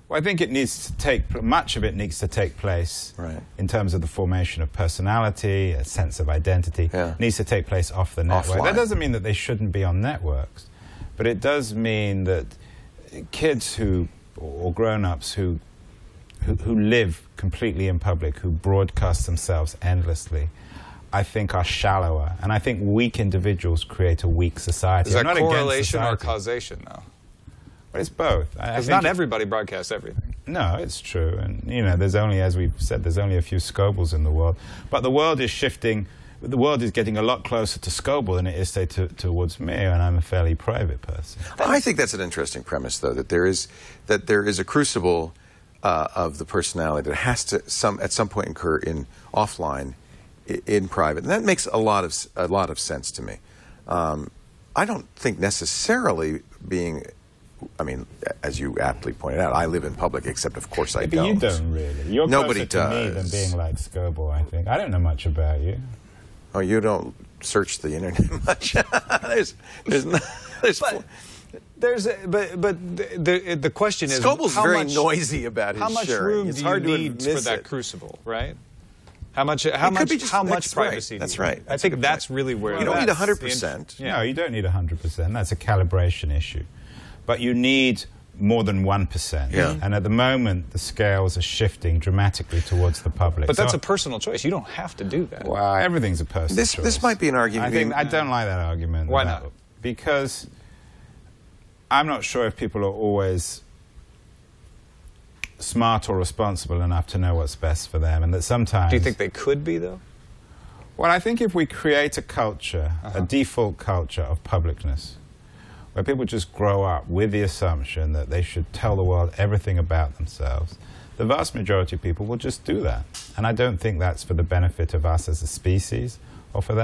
Well, I think it needs to take, much of it needs to take place in terms of the formation of personality, a sense of identity. It needs to take place off the network. Offline. That doesn't mean that they shouldn't be on networks, but it does mean that kids or grown-ups who live completely in public, who broadcast themselves endlessly, I think are shallower, and I think weak individuals create a weak society. Is that correlation or causation, though? Well, it's both. Because not everybody broadcasts everything. No, it's true, and there's only, as we've said, there's only a few Scobles in the world, but the world is shifting. The world is getting a lot closer to Scoble than it is, say, towards me, and I'm a fairly private person. I think that's an interesting premise, though, that there is a crucible of the personality that has to at some point occur in offline. In private, and that makes a lot of sense to me. I don't think necessarily being, I mean, as you aptly pointed out, I live in public, except of course I don't. But you don't really. You're Nobody closer to me than being like Scoble, I think. I don't know much about you. Oh, you don't search the internet much. The question is, Scoble's very noisy about his how much sharing. room It's do hard you to need for miss that it. crucible, right? How much privacy? That's right. I think that's really where you don't need 100%. No, you don't need 100%. That's a calibration issue. But you need more than 1%. Yeah. And at the moment, the scales are shifting dramatically towards the public. But that's a personal choice. You don't have to do that. Well, everything's a personal choice. This might be an argument. I don't like that argument. Why not? Because I'm not sure if people are always smart or responsible enough to know what's best for them, and that sometimes... Do you think they could be, though? Well, I think if we create a culture, a default culture of publicness, where people just grow up with the assumption that they should tell the world everything about themselves, the vast majority of people will just do that. And I don't think that's for the benefit of us as a species, or for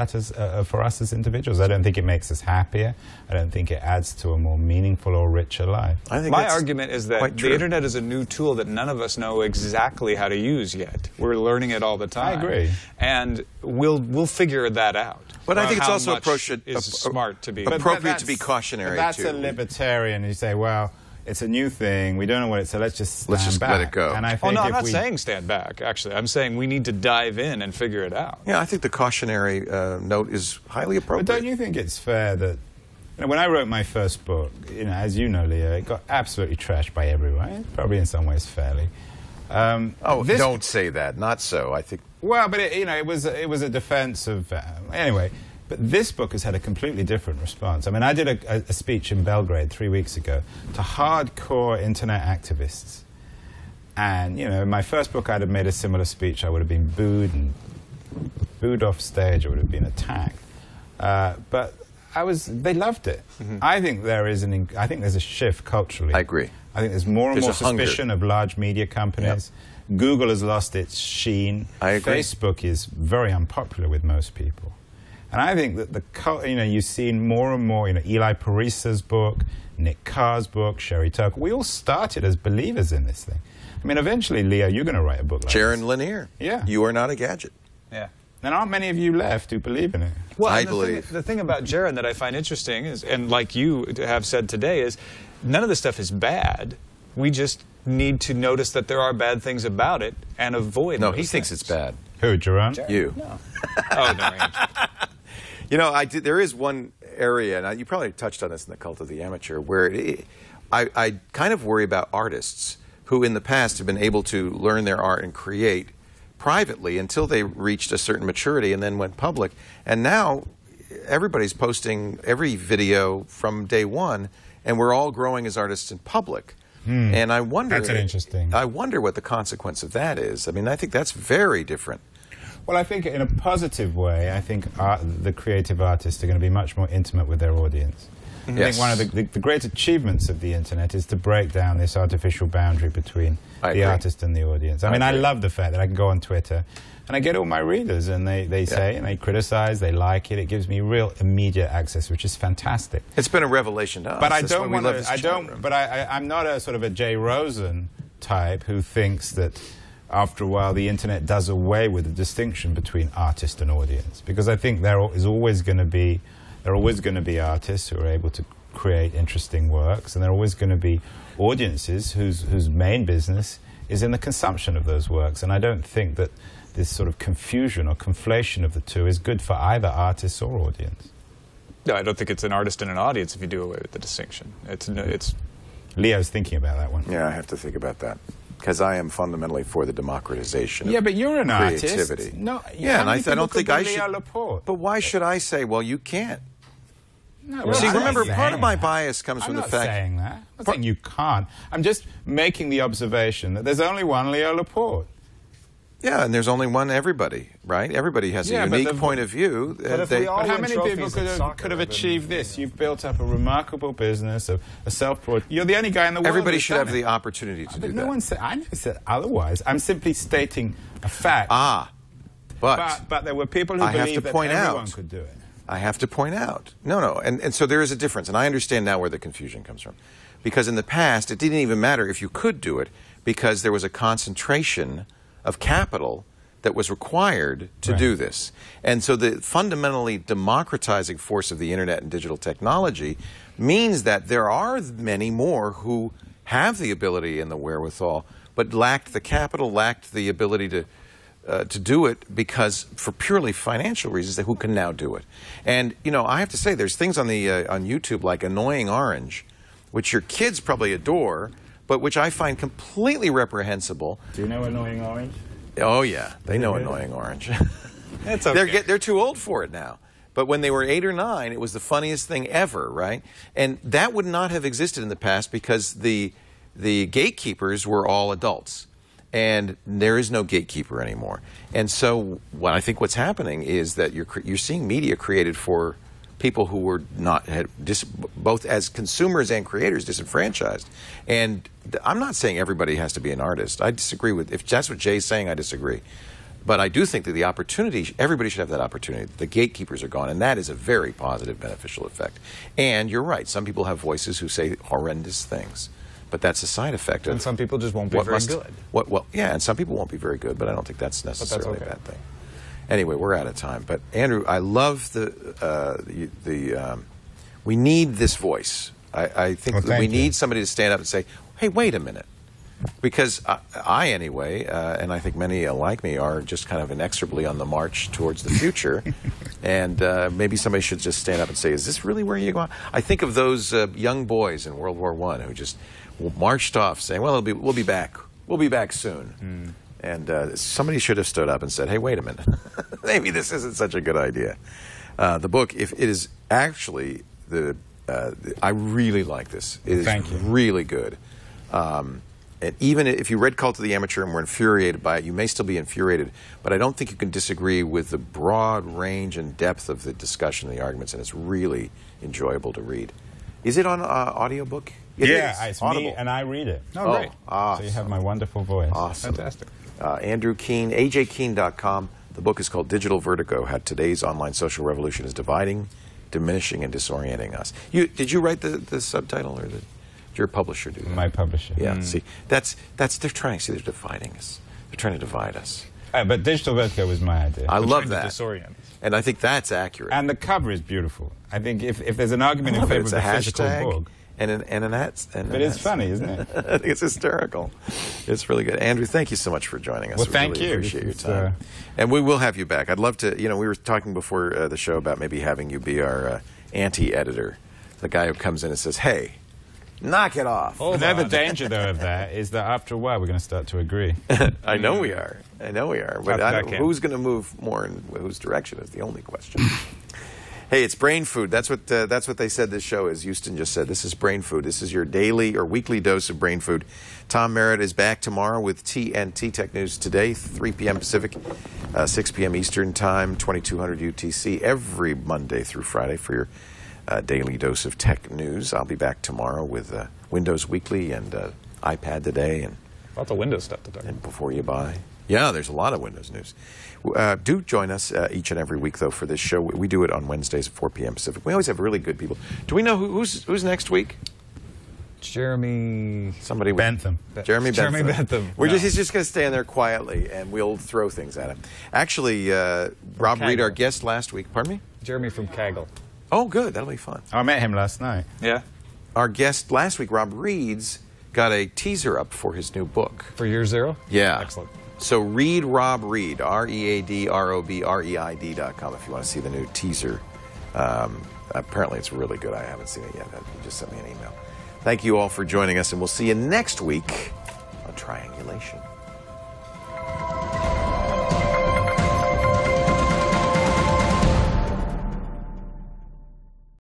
us as individuals. I don't think it makes us happier. I don't think it adds to a more meaningful or richer life. I think my argument is that the internet is a new tool that none of us know exactly how to use yet. We're learning it all the time. I agree. And we'll figure that out. But I think it's also appropriate to be cautionary, but that's too. a libertarian. You say, well, it's a new thing. We don't know what it's, so let's just back. Let it go. And I think I'm not saying stand back, actually. I'm saying we need to dive in and figure it out. Yeah, I think the cautionary note is highly appropriate. But don't you think it's fair that, when I wrote my first book, as you know, Leo, it got absolutely trashed by everyone, probably in some ways fairly. Don't say that. Not so, I think. Well, but it was a defense of, anyway. But this book has had a completely different response. I mean, I did a speech in Belgrade 3 weeks ago to hardcore internet activists. And, in my first book, I'd have made a similar speech. I would have been booed off stage. I would have been attacked. But they loved it. I think there's a shift culturally. I agree. I think there's more and more suspicion of large media companies. Yep. Google has lost its sheen. I agree. Facebook is very unpopular with most people. And I think that you've seen more and more, Eli Parisa's book, Nick Carr's book, Sherry Turkle. We all started as believers in this thing. I mean, eventually, Leo, you're going to write a book like Sharon this. Lanier. Yeah. You are not a gadget. Yeah. And aren't many of you left who believe in it? Well, I believe. The thing about Jaron that I find interesting is, and like you have said today, is none of this stuff is bad. We just need to notice that there are bad things about it and avoid No, those he thinks things. it's bad. Who, Jerome? You. No. Oh, no. There is one area, and you probably touched on this in the Cult of the Amateur, where I kind of worry about artists who in the past have been able to learn their art and create privately until they reached a certain maturity and then went public. And now everybody's posting every video from day one, and we're all growing as artists in public. And I wonder, that's interesting. I wonder what the consequence of that is. I mean, I think that's very different. Well, I think in a positive way, I think the creative artists are going to be much more intimate with their audience. I think one of the great achievements of the internet is to break down this artificial boundary between the artist and the audience. I mean, I love the fact that I can go on Twitter and I get all my readers, and they say, and they criticize, they like it. It gives me real immediate access, which is fantastic. It's been a revelation to us. But I don't want to. I'm not a sort of a Jay Rosen type who thinks that after a while the internet does away with the distinction between artist and audience, because I think there are always going to be artists who are able to create interesting works, and there are always going to be audiences whose main business is in the consumption of those works. And I don't think that this sort of confusion or conflation of the two is good for either artists or audience. No, I don't think it's an artist and an audience if you do away with the distinction. It's Leo's thinking about that one. Yeah, I have to think about that, because I am fundamentally for the democratization of but you're an creativity. Artist. No, and I don't think I should. Laporte? But why should I say, well, you can't? No, see, remember, part of my bias comes from the fact... I'm not saying that. I'm not saying you can't. I'm just making the observation that there's only one Leo Laporte. Yeah, and there's only one everybody, right? Everybody has a unique point of view. But how many people could have achieved this? You've built up a remarkable business, a self-prod. You're the only guy in the world. Everybody should have the opportunity to do that. No one said. I never said otherwise. I'm simply stating a fact. But there were people who believed that everyone could do it. I have to point out. No. And so there is a difference, and I understand now where the confusion comes from. Because in the past, it didn't even matter if you could do it, because there was a concentration of capital that was required to do this. And so the fundamentally democratizing force of the internet and digital technology means that there are many more who have the ability and the wherewithal, but lacked the capital, lacked the ability to do it because, for purely financial reasons, who can now do it. And, you know, I have to say, there's things on YouTube like Annoying Orange, which your kids probably adore, but which I find completely reprehensible. Do you know Annoying Orange? Oh, yeah. They know Annoying Orange. It's okay. They're too old for it now. But when they were 8 or 9, it was the funniest thing ever, right? And that would not have existed in the past because the gatekeepers were all adults. And there is no gatekeeper anymore. And so I think what's happening is that you're seeing media created for people who were both as consumers and creators disenfranchised. And I'm not saying everybody has to be an artist. I disagree with, if that's what Jay's saying, I disagree. But I do think that the opportunity, everybody should have that opportunity. The gatekeepers are gone, and that is a very positive, beneficial effect. And you're right, some people have voices who say horrendous things. But that's a side effect of... And some people just won't be very good. Yeah, and some people won't be very good, but I don't think that's necessarily a bad thing. Anyway, we're out of time. But Andrew, I love we need this voice. I think that we need somebody to stand up and say, hey, wait a minute. Because I anyway, and I think many like me, are just kind of inexorably on the march towards the future. And maybe somebody should just stand up and say, is this really where you're going? I think of those young boys in World War I who just marched off saying, well, we'll be back. We'll be back soon. And somebody should have stood up and said, hey, wait a minute. Maybe this isn't such a good idea. The book, if it is actually, I really like this. It is really good. And even if you read Cult of the Amateur and were infuriated by it, you may still be infuriated, but I don't think you can disagree with the broad range and depth of the discussion and the arguments, and it's really enjoyable to read. Is it on audiobook? It's Audible. Me, and I read it. Oh, great. So you have my wonderful voice. Awesome. Fantastic. Andrew Keen, ajkeen.com. The book is called Digital Vertigo, How Today's Online Social Revolution is Dividing, Diminishing, and Disorienting Us. Did you write the subtitle, or did your publisher do that? My publisher. Yeah, see, they're trying to they're dividing us. They're trying to divide us. But Digital Vertigo was my idea. I love that. Disorient. And I think that's accurate. And the cover is beautiful. I think if there's an argument in favor of the physical book. And an ad. But it's funny, isn't it? I think it's hysterical. It's really good. Andrew, thank you so much for joining us. Well, thank you. Appreciate your time. And we will have you back. I'd love to, we were talking before the show about maybe having you be our anti-editor, the guy who comes in and says, hey, Knock it off. Another danger, though, of that is that after a while we're going to start to agree. I know we are. I know we are. But who's going to move more in whose direction is the only question. Hey, it's brain food. That's what they said this show is. Houston just said this is brain food. This is your daily or weekly dose of brain food. Tom Merritt is back tomorrow with TNT Tech News Today, 3 p.m. Pacific, 6 p.m. Eastern Time, 2200 UTC, every Monday through Friday for your daily dose of tech news. I'll be back tomorrow with Windows Weekly and iPad Today. And lots of Windows stuff to talk about. And before you buy. Yeah, there's a lot of Windows news. Do join us each and every week, though, for this show. We do it on Wednesdays at 4 p.m. Pacific. We always have really good people. Do we know who's next week? Jeremy... Somebody... Bentham. Jeremy Bentham. Jeremy Bentham. He's just going to stand there quietly, and we'll throw things at him. Actually, Rob Reed, our guest last week... Pardon me? Jeremy from Kaggle. Oh, good. That'll be fun. I met him last night. Yeah. Our guest last week, Rob Reed's, got a teaser up for his new book. For Year Zero? Yeah. Excellent. So read Rob Reed, ReadRobReid.com if you want to see the new teaser. Apparently it's really good. I haven't seen it yet. He just sent me an email. Thank you all for joining us, and we'll see you next week on Triangulation.